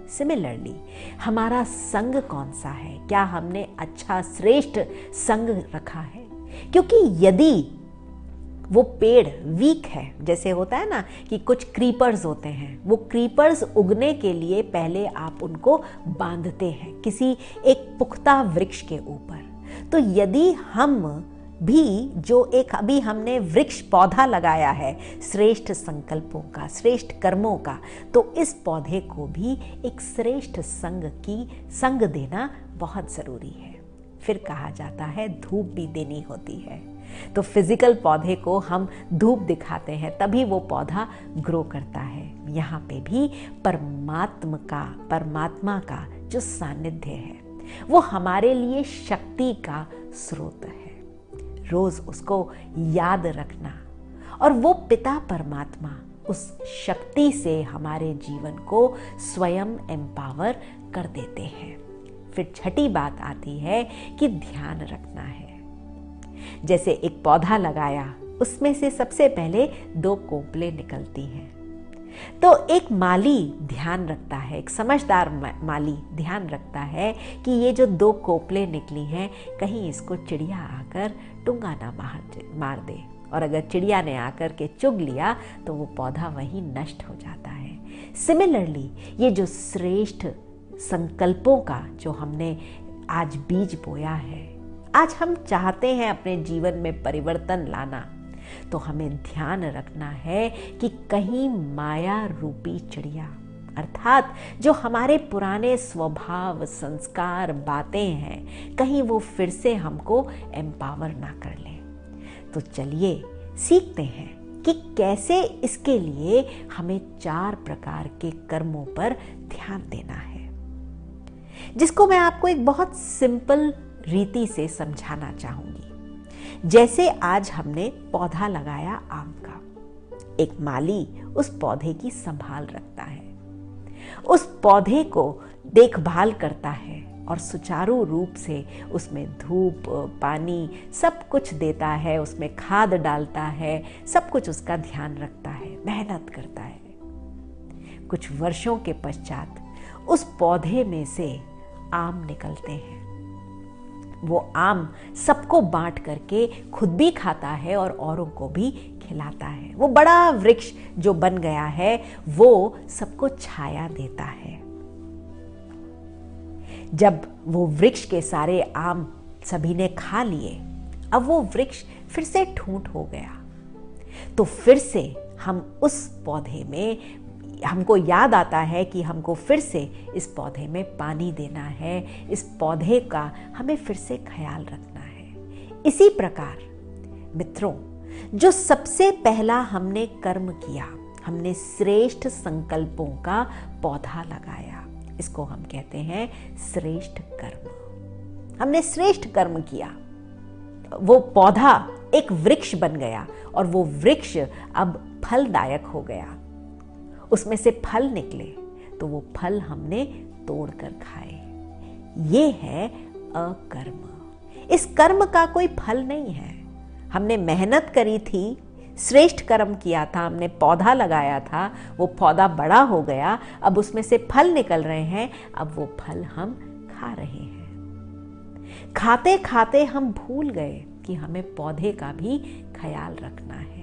Similarly हमारा संग कौन सा है, क्या हमने अच्छा श्रेष्ठ संग रखा है? क्योंकि यदि वो पेड़ वीक है, जैसे होता है ना कि कुछ क्रीपर्स होते हैं, वो क्रीपर्स उगने के लिए पहले आप उनको बांधते हैं किसी एक पुख्ता वृक्ष के ऊपर। तो यदि हम भी जो एक अभी हमने वृक्ष पौधा लगाया है श्रेष्ठ संकल्पों का, श्रेष्ठ कर्मों का, तो इस पौधे को भी एक श्रेष्ठ संग देना बहुत ज़रूरी है। फिर कहा जाता है धूप भी देनी होती है, तो फिजिकल पौधे को हम धूप दिखाते हैं तभी वो पौधा ग्रो करता है। यहाँ पे भी परमात्मा का जो सानिध्य है वो हमारे लिए शक्ति का स्रोत है। रोज उसको याद रखना, और वो पिता परमात्मा उस शक्ति से हमारे जीवन को स्वयं एम्पावर कर देते हैं। फिर छठी बात आती है कि ध्यान रखना है। जैसे एक पौधा लगाया, उसमें से सबसे पहले 2 कोपलें निकलती हैं, तो एक माली ध्यान रखता है, एक समझदार माली ध्यान रखता है कि ये जो 2 कोपलें निकली हैं कहीं इसको चिड़िया आकर टुंगा ना मार दे, और अगर चिड़िया ने आकर के चुग लिया तो वो पौधा वहीं नष्ट हो जाता है। सिमिलरली ये जो श्रेष्ठ संकल्पों का जो हमने आज बीज बोया है, आज हम चाहते हैं अपने जीवन में परिवर्तन लाना, तो हमें ध्यान रखना है कि कहीं माया रूपी चिड़िया, अर्थात जो हमारे पुराने स्वभाव, संस्कार, बातें हैं, कहीं वो फिर से हमको एम्पावर ना कर ले। तो चलिए सीखते हैं कि कैसे इसके लिए हमें 4 प्रकार के कर्मों पर ध्यान देना है, जिसको मैं आपको एक बहुत सिंपल रीति से समझाना चाहूंगी। जैसे आज हमने पौधा लगाया आम का, एक माली उस पौधे की संभाल रखता है, उस पौधे को देखभाल करता है और सुचारू रूप से उसमें धूप, पानी सब कुछ देता है, उसमें खाद डालता है, सब कुछ उसका ध्यान रखता है, मेहनत करता है। कुछ वर्षों के पश्चात उस पौधे में से आम निकलते हैं। वो आम सबको बांट करके खुद भी खाता है और औरों को भी खिलाता है। वो बड़ा वृक्ष जो बन गया है वो सबको छाया देता है। जब वो वृक्ष के सारे आम सभी ने खा लिए, अब वो वृक्ष फिर से ठूंठ हो गया, तो फिर से हम उस पौधे में, हमको याद आता है कि हमको फिर से इस पौधे में पानी देना है, इस पौधे का हमें फिर से ख्याल रखना है। इसी प्रकार मित्रों, जो सबसे पहला हमने कर्म किया, हमने श्रेष्ठ संकल्पों का पौधा लगाया, इसको हम कहते हैं श्रेष्ठ कर्म। हमने श्रेष्ठ कर्म किया, वो पौधा एक वृक्ष बन गया और वो वृक्ष अब फलदायक हो गया, उसमें से फल निकले, तो वो फल हमने तोड़कर खाए। ये है अकर्म। इस कर्म का कोई फल नहीं है। हमने मेहनत करी थी, श्रेष्ठ कर्म किया था, हमने पौधा लगाया था, वो पौधा बड़ा हो गया, अब उसमें से फल निकल रहे हैं, अब वो फल हम खा रहे हैं। खाते खाते हम भूल गए कि हमें पौधे का भी ख्याल रखना है।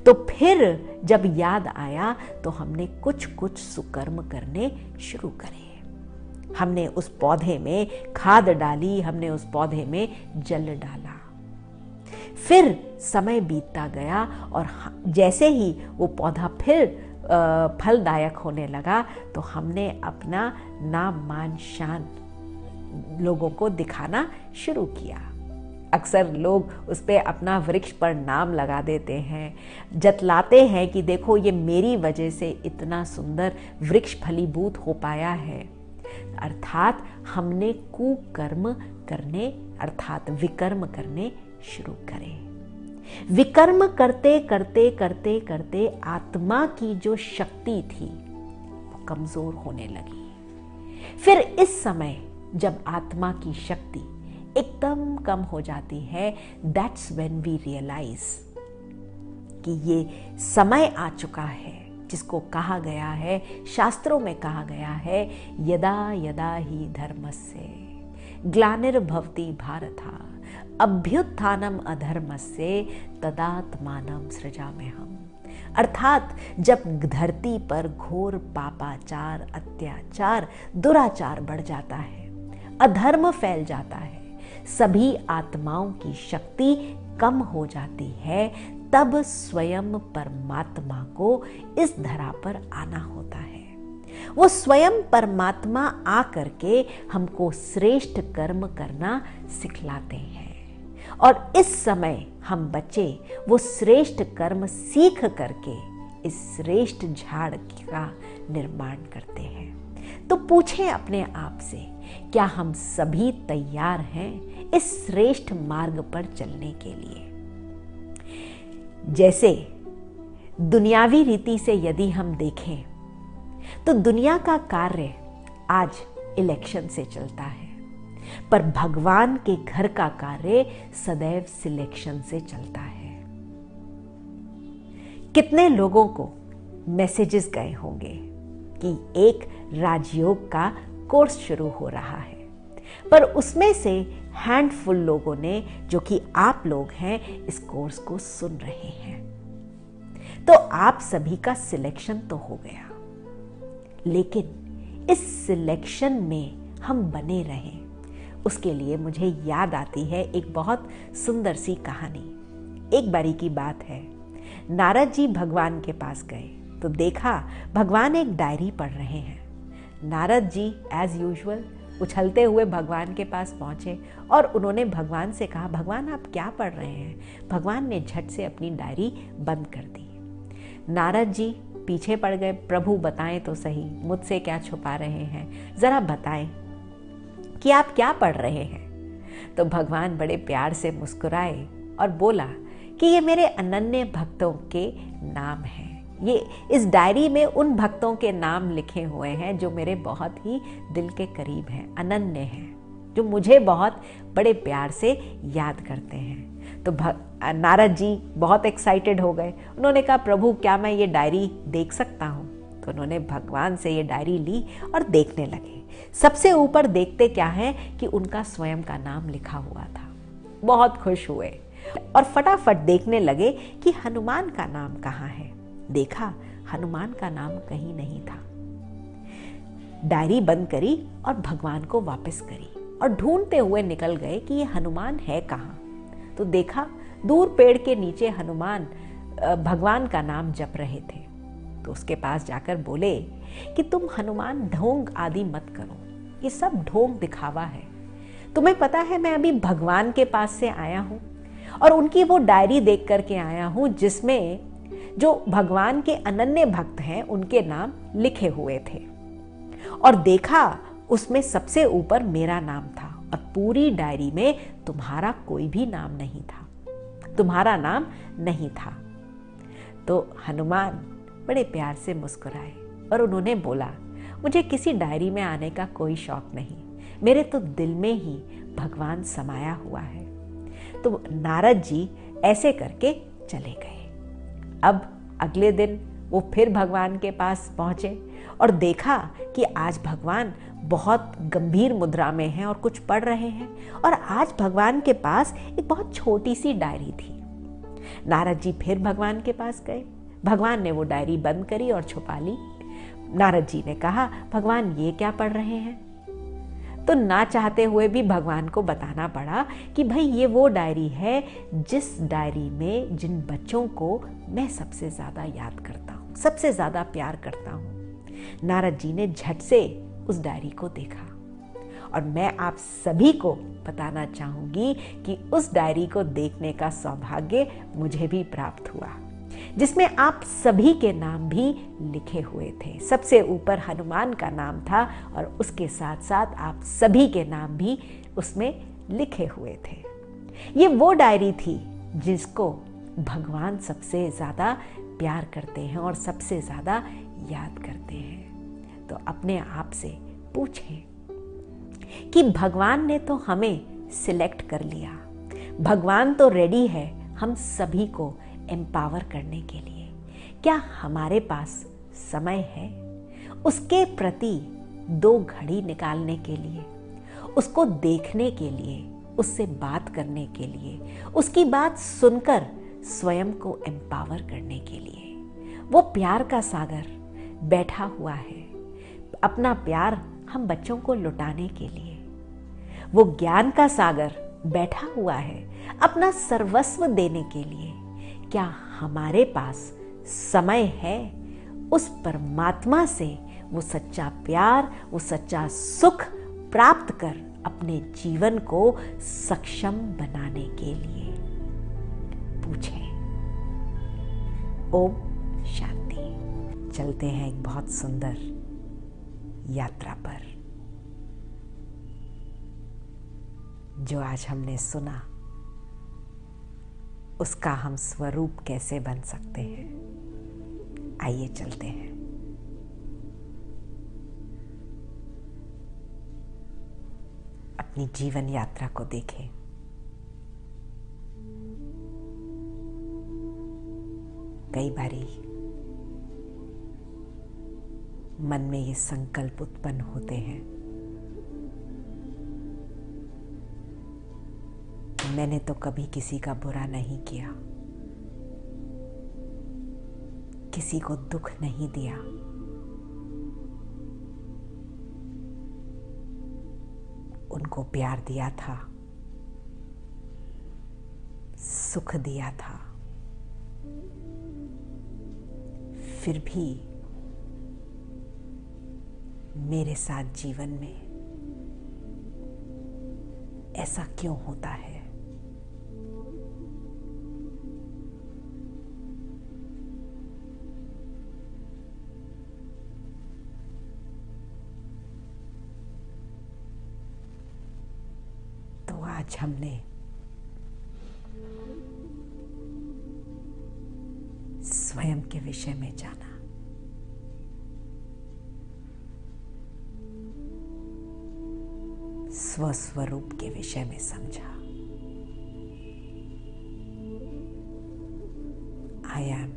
तो फिर जब याद आया तो हमने कुछ कुछ सुकर्म करने शुरू करे। हमने उस पौधे में खाद डाली, हमने उस पौधे में जल डाला। फिर समय बीतता गया और जैसे ही वो पौधा फिर फलदायक होने लगा तो हमने अपना नाम मान शान लोगों को दिखाना शुरू किया। अक्सर लोग उस पर अपना वृक्ष पर नाम लगा देते हैं, जतलाते हैं कि देखो ये मेरी वजह से इतना सुंदर वृक्ष फलीभूत हो पाया है। अर्थात हमने कुकर्म करने अर्थात विकर्म करने शुरू करे। विकर्म करते करते करते करते आत्मा की जो शक्ति थी वो कमजोर होने लगी। फिर इस समय जब आत्मा की शक्ति एकदम कम हो जाती है, दैट्स व्हेन वी रियलाइज कि ये समय आ चुका है जिसको कहा गया है, शास्त्रों में कहा गया है, यदा यदा ही धर्मस्य ग्लानिर्भवति भारता अभ्युत्थानम अधर्मस्य तदात्मानं सृजाम्यहम्। अर्थात जब धरती पर घोर पापाचार, अत्याचार, दुराचार बढ़ जाता है, अधर्म फैल जाता है, सभी आत्माओं की शक्ति कम हो जाती है, तब स्वयं परमात्मा को इस धरा पर आना होता है। वो स्वयं परमात्मा आ करके हमको श्रेष्ठ कर्म करना सिखलाते हैं और इस समय हम बच्चे वो श्रेष्ठ कर्म सीख करके इस श्रेष्ठ झाड़ का निर्माण करते हैं। तो पूछें अपने आप से, क्या हम सभी तैयार हैं इस श्रेष्ठ मार्ग पर चलने के लिए? जैसे दुनियावी रीति से यदि हम देखें तो दुनिया का कार्य आज इलेक्शन से चलता है, पर भगवान के घर का कार्य सदैव सिलेक्शन से चलता है। कितने लोगों को मैसेजेस गए होंगे कि एक राजयोग का कोर्स शुरू हो रहा है, पर उसमें से हैंडफुल लोगों ने, जो कि आप लोग हैं, इस कोर्स को सुन रहे हैं। तो आप सभी का सिलेक्शन तो हो गया, लेकिन इस सिलेक्शन में हम बने रहें, उसके लिए मुझे याद आती है एक बहुत सुंदर सी कहानी। एक बारी की बात है, नारद जी भगवान के पास गए तो देखा भगवान एक डायरी पढ़ रहे हैं। नारद जी एज यूजुअल उछलते हुए भगवान के पास पहुंचे और उन्होंने भगवान से कहा, भगवान आप क्या पढ़ रहे हैं? भगवान ने झट से अपनी डायरी बंद कर दी। नारद जी पीछे पड़ गए, प्रभु बताएं तो सही, मुझसे क्या छुपा रहे हैं, जरा बताएं कि आप क्या पढ़ रहे हैं। तो भगवान बड़े प्यार से मुस्कुराए और बोला कि ये मेरे अनन्य भक्तों के नाम हैं। ये इस डायरी में उन भक्तों के नाम लिखे हुए हैं जो मेरे बहुत ही दिल के करीब हैं, अनन्य हैं, जो मुझे बहुत बड़े प्यार से याद करते हैं। तो नारद जी बहुत एक्साइटेड हो गए। उन्होंने कहा, प्रभु क्या मैं ये डायरी देख सकता हूँ? तो उन्होंने भगवान से ये डायरी ली और देखने लगे। सबसे ऊपर देखते क्या है कि उनका स्वयं का नाम लिखा हुआ था। बहुत खुश हुए और फटाफट देखने लगे कि हनुमान का नाम कहाँ है। देखा हनुमान का नाम कहीं नहीं था। डायरी बंद करी और भगवान को वापस करी और ढूंढते हुए निकल गए कि ये हनुमान है कहाँ। तो देखा दूर पेड़ के नीचे हनुमान भगवान का नाम जप रहे थे। तो उसके पास जाकर बोले कि तुम हनुमान ढोंग आदि मत करो, ये सब ढोंग दिखावा है। तुम्हें पता है मैं अभी भगवान के पास से आया हूँ और उनकी वो डायरी देख करके आया हूँ जिसमें जो भगवान के अनन्य भक्त हैं उनके नाम लिखे हुए थे, और देखा उसमें सबसे ऊपर मेरा नाम था और पूरी डायरी में तुम्हारा कोई भी नाम नहीं था, तुम्हारा नाम नहीं था। तो हनुमान बड़े प्यार से मुस्कुराए और उन्होंने बोला, मुझे किसी डायरी में आने का कोई शौक नहीं, मेरे तो दिल में ही भगवान समाया हुआ है। तो नारद जी ऐसे करके चले गए। अब अगले दिन वो फिर भगवान के पास पहुंचे और देखा कि आज भगवान बहुत गंभीर मुद्रा में हैं और कुछ पढ़ रहे हैं, और आज भगवान के पास एक बहुत छोटी सी डायरी थी। नारद जी फिर भगवान के पास गए। भगवान ने वो डायरी बंद करी और छुपा ली। नारद जी ने कहा, भगवान ये क्या पढ़ रहे हैं? तो ना चाहते हुए भी भगवान को बताना पड़ा कि भाई ये वो डायरी है जिस डायरी में जिन बच्चों को मैं सबसे ज्यादा याद करता हूँ, सबसे ज्यादा प्यार करता हूं। नारद जी ने झट से उस डायरी को देखा और मैं आप सभी को बताना चाहूंगी कि उस डायरी को देखने का सौभाग्य मुझे भी प्राप्त हुआ, जिसमें आप सभी के नाम भी लिखे हुए थे। सबसे ऊपर हनुमान का नाम था और उसके साथ साथ आप सभी के नाम भी उसमें लिखे हुए थे। ये वो डायरी थी जिसको भगवान सबसे ज़्यादा प्यार करते हैं और सबसे ज़्यादा याद करते हैं। तो अपने आप से पूछें कि भगवान ने तो हमें सिलेक्ट कर लिया, भगवान तो रेडी है हम सभी को एम्पावर करने के लिए। क्या हमारे पास समय है उसके प्रति 2 घड़ी निकालने के लिए, उसको देखने के लिए, उससे बात करने के लिए, उसकी बात सुनकर स्वयं को एम्पावर करने के लिए? वो प्यार का सागर बैठा हुआ है, अपना प्यार हम बच्चों को लुटाने के लिए। वो ज्ञान का सागर बैठा हुआ है अपना सर्वस्व देने के लिए। क्या हमारे पास समय है उस परमात्मा से वो सच्चा प्यार, वो सच्चा सुख प्राप्त कर अपने जीवन को सक्षम बनाने के लिए? पूछें। ओम शांति। चलते हैं एक बहुत सुंदर यात्रा पर। जो आज हमने सुना उसका हम स्वरूप कैसे बन सकते हैं, आइए चलते हैं। अपनी जीवन यात्रा को देखें। कई बारी मन में ये संकल्प उत्पन्न होते हैं, मैंने तो कभी किसी का बुरा नहीं किया, किसी को दुख नहीं दिया, उनको प्यार दिया था, सुख दिया था, फिर भी मेरे साथ जीवन में ऐसा क्यों होता है? तो आज हमने स्वयं के विषय में जाना। स्वस्वरूप के विषय में समझा। I am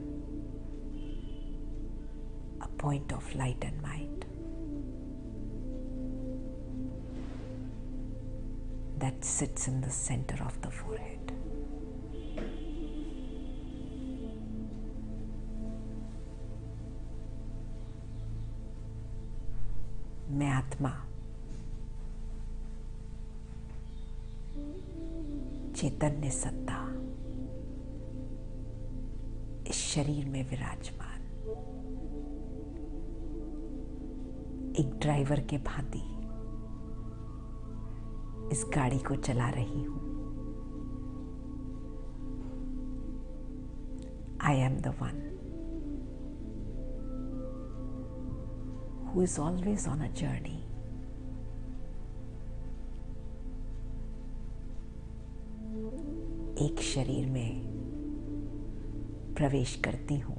a point of light and mind that sits in the center of the forehead. मैं आत्मा चैतन्य सत्ता इस शरीर में विराजमान एक ड्राइवर के भांति इस गाड़ी को चला रही हूं। I am the one who is always on a journey. एक शरीर में प्रवेश करती हूं,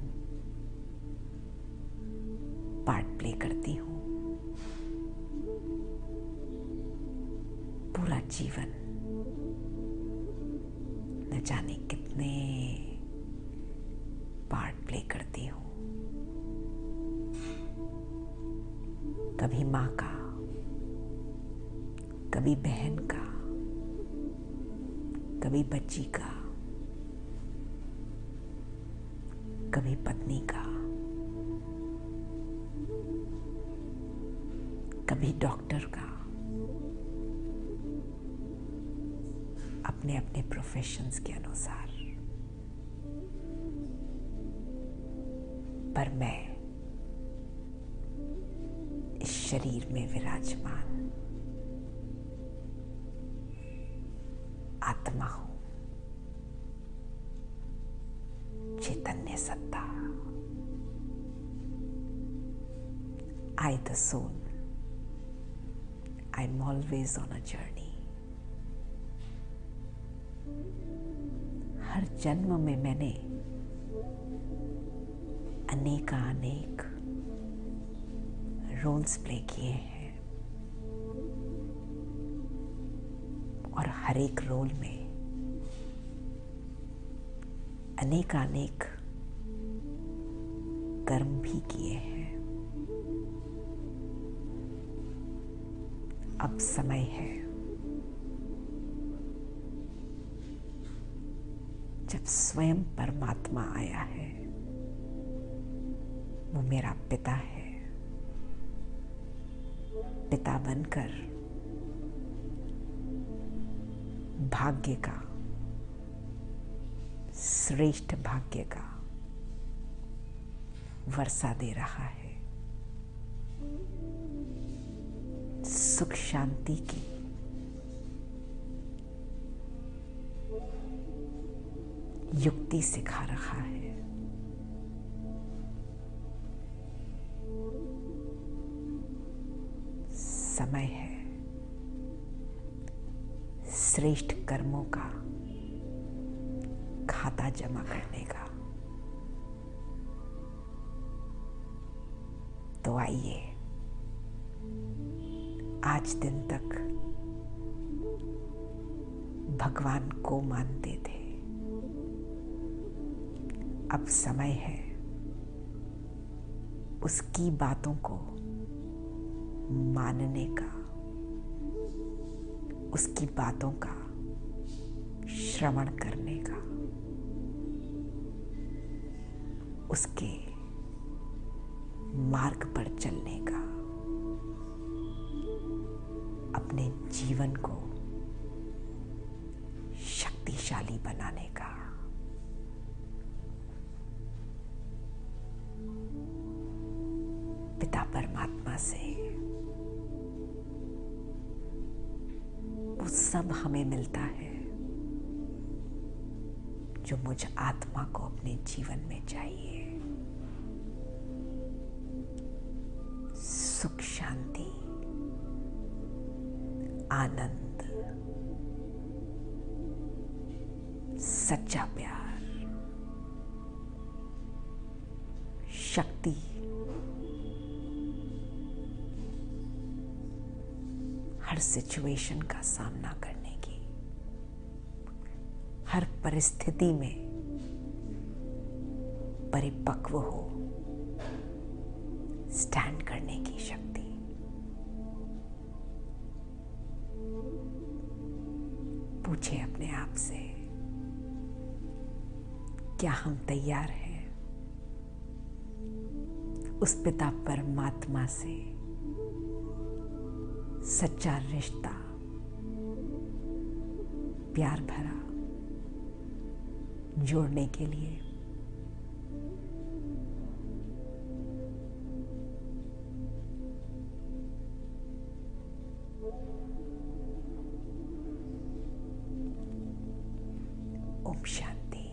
पार्ट प्ले करती हूं, पूरा जीवन न जाने कितने पार्ट प्ले करती हूं। कभी माँ का, कभी बहन का, कभी बच्ची का, कभी पत्नी का, कभी डॉक्टर का, अपने अपने प्रोफेशंस के अनुसार। पर मैं इस शरीर में विराजमान आत्मा हूं, चैतन्य सत्ता। I the soul, I'm always on a journey. हर जन्म में मैंने अनेक रोल्स प्ले किए हैं और हर एक रोल में अनेक कर्म भी किए हैं। अब समय है जब स्वयं परमात्मा आया है, वो मेरा पिता है, पिता बनकर भाग्य का, श्रेष्ठ भाग्य का वर्षा दे रहा है, सुख शांति की युक्ति सिखा रहा है। समय है श्रेष्ठ कर्मों का खाता जमा करने का। तो आइए, आज दिन तक भगवान को मानते थे, अब समय है उसकी बातों को मानने का, उसकी बातों का श्रवण करने का, उसके मार्ग पर चलने का, अपने जीवन को शक्तिशाली बनाने का। पिता परमात्मा से वो सब हमें मिलता है जो मुझ आत्मा को अपने जीवन में चाहिए। सुख शांति, आनंद, सच्चा प्यार, शक्ति, हर सिचुएशन का सामना करने की, हर परिस्थिति में परिपक्व हो स्टैंड करने की शक्ति। पूछे अपने आप से, क्या हम तैयार हैं उस पिता परमात्मा से सच्चा रिश्ता, प्यार भरा जोड़ने के लिए? ओम शांति,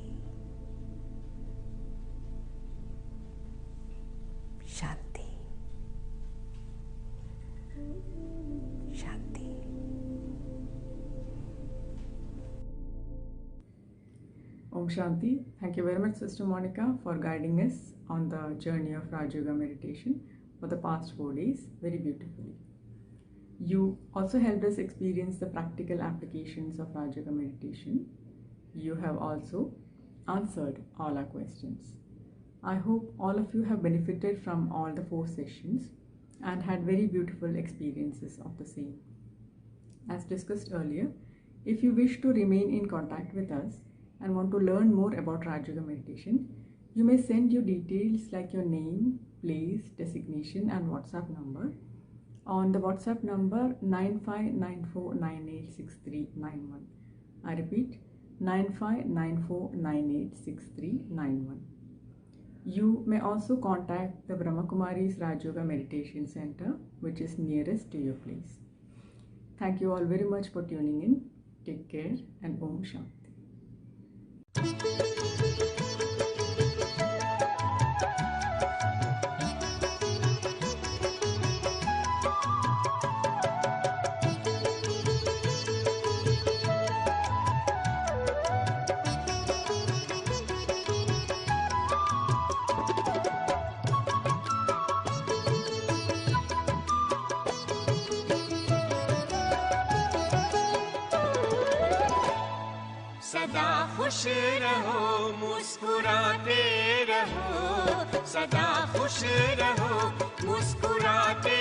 शांति, शांति। Om Shanti. Thank you very much, Sister Monica, for guiding us on the journey of Raj Yoga meditation for the past 4 days very beautifully. You also helped us experience the practical applications of Raj Yoga meditation. You have also answered all our questions. I hope all of you have benefited from all the 4 sessions and had very beautiful experiences of the same. As discussed earlier, if you wish to remain in contact with us and want to learn more about Raj Yoga meditation, you may send your details like your name, place, designation and WhatsApp number on the WhatsApp number 9594986391. I repeat, 9594986391. You may also contact the Brahma Kumaris Raj Yoga Meditation Center, which is nearest to your place. Thank you all very much for tuning in. Take care and Om Shanti. सदा खुश रहो, मुस्कुराते रहो, सदा खुश रहो, मुस्कुराते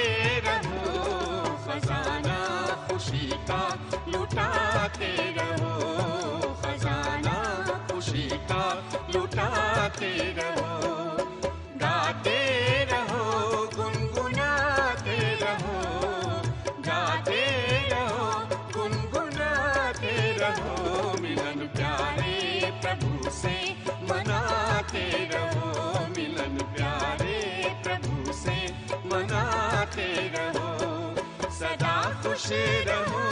रहो, खजाना खुशी का लुटाते रहो, खजाना खुशी का लुटाते रहो, गाते रहो, गुनगुनाते रहो, गाते रहो, गुनगुनाते रहो, मिलन प्यारे प्रभु से मनाते रहो, मिलन प्यारे प्रभु से मनाते रहो, सदा खुश रहो।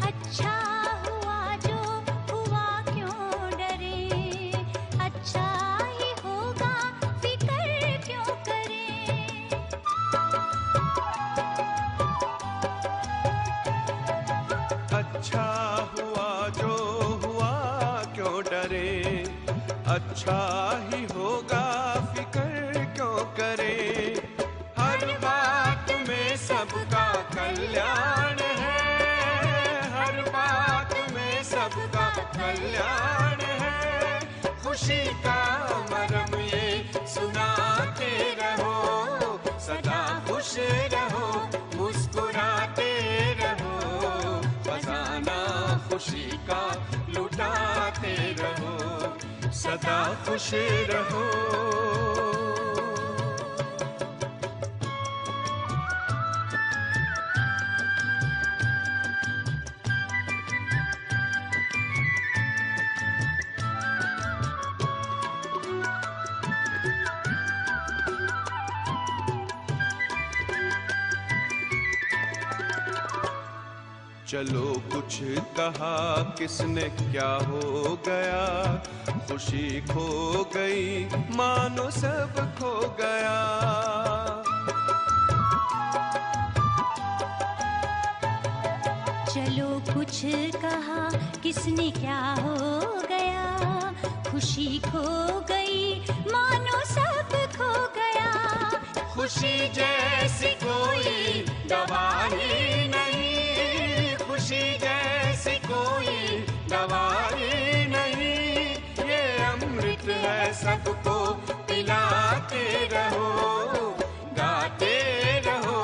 अच्छा हुआ जो हुआ, क्यों डरे, अच्छा ही होगा, फिक्र क्यों करें। अच्छा हुआ जो हुआ, क्यों डरे, अच्छा ही होगा, फिक्र क्यों करे, हर बात में सबका कल्याण है, हर बात में सबका कल्याण है, खुशी का मरम ये सुनाते रहो, सदा खुश रहो, मुस्कुराते रहो, खजाना खुशी का लुटाते रहो, सदा खुश रहो। चलो कुछ कहा किसने क्या हो गया, खुशी खो गई मानो सब खो गया, चलो कुछ कहा किसने क्या हो गया, खुशी खो गई मानो सब खो गया, खुशी जैसी कोई दवा ही नहीं, खुशी जैसी कोई दवा ही नहीं, ये अमृत है सबको पिलाते रहो, गाते रहो,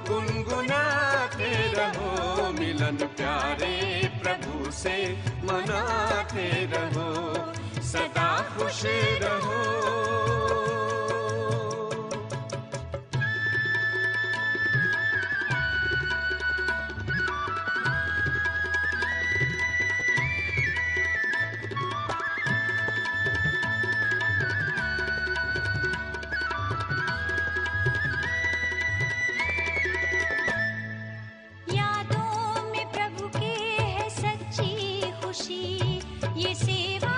गुनगुनाते रहो, मिलन प्यारे प्रभु से मनाते रहो, सदा खुश रहो। यादों में प्रभु के है सच्ची खुशी, ये सेवा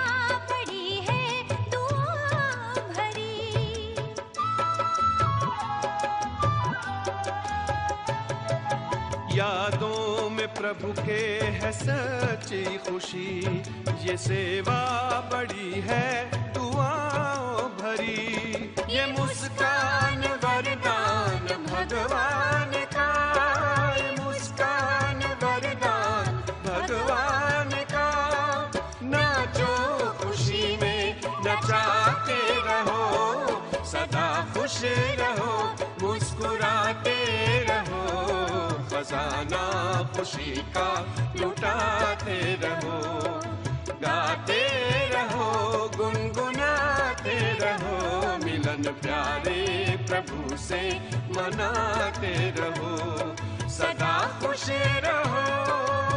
बड़ी है दुआ भरी, यादों में प्रभु के है सच्ची खुशी, ये सेवा बड़ी है दुआओं भरी, ये मुस्कान वरदान भगवान का, ये मुस्कान वरदान भगवान का, नाचो खुशी में नचाते रहो, सदा खुश रहो, मुस्कुराते रहो, खजाना खुशी का लुटाते रहो, गाते रहो, गुनगुनाते रहो, मिलन प्यारे प्रभु से मनाते रहो, सदा खुश रहो।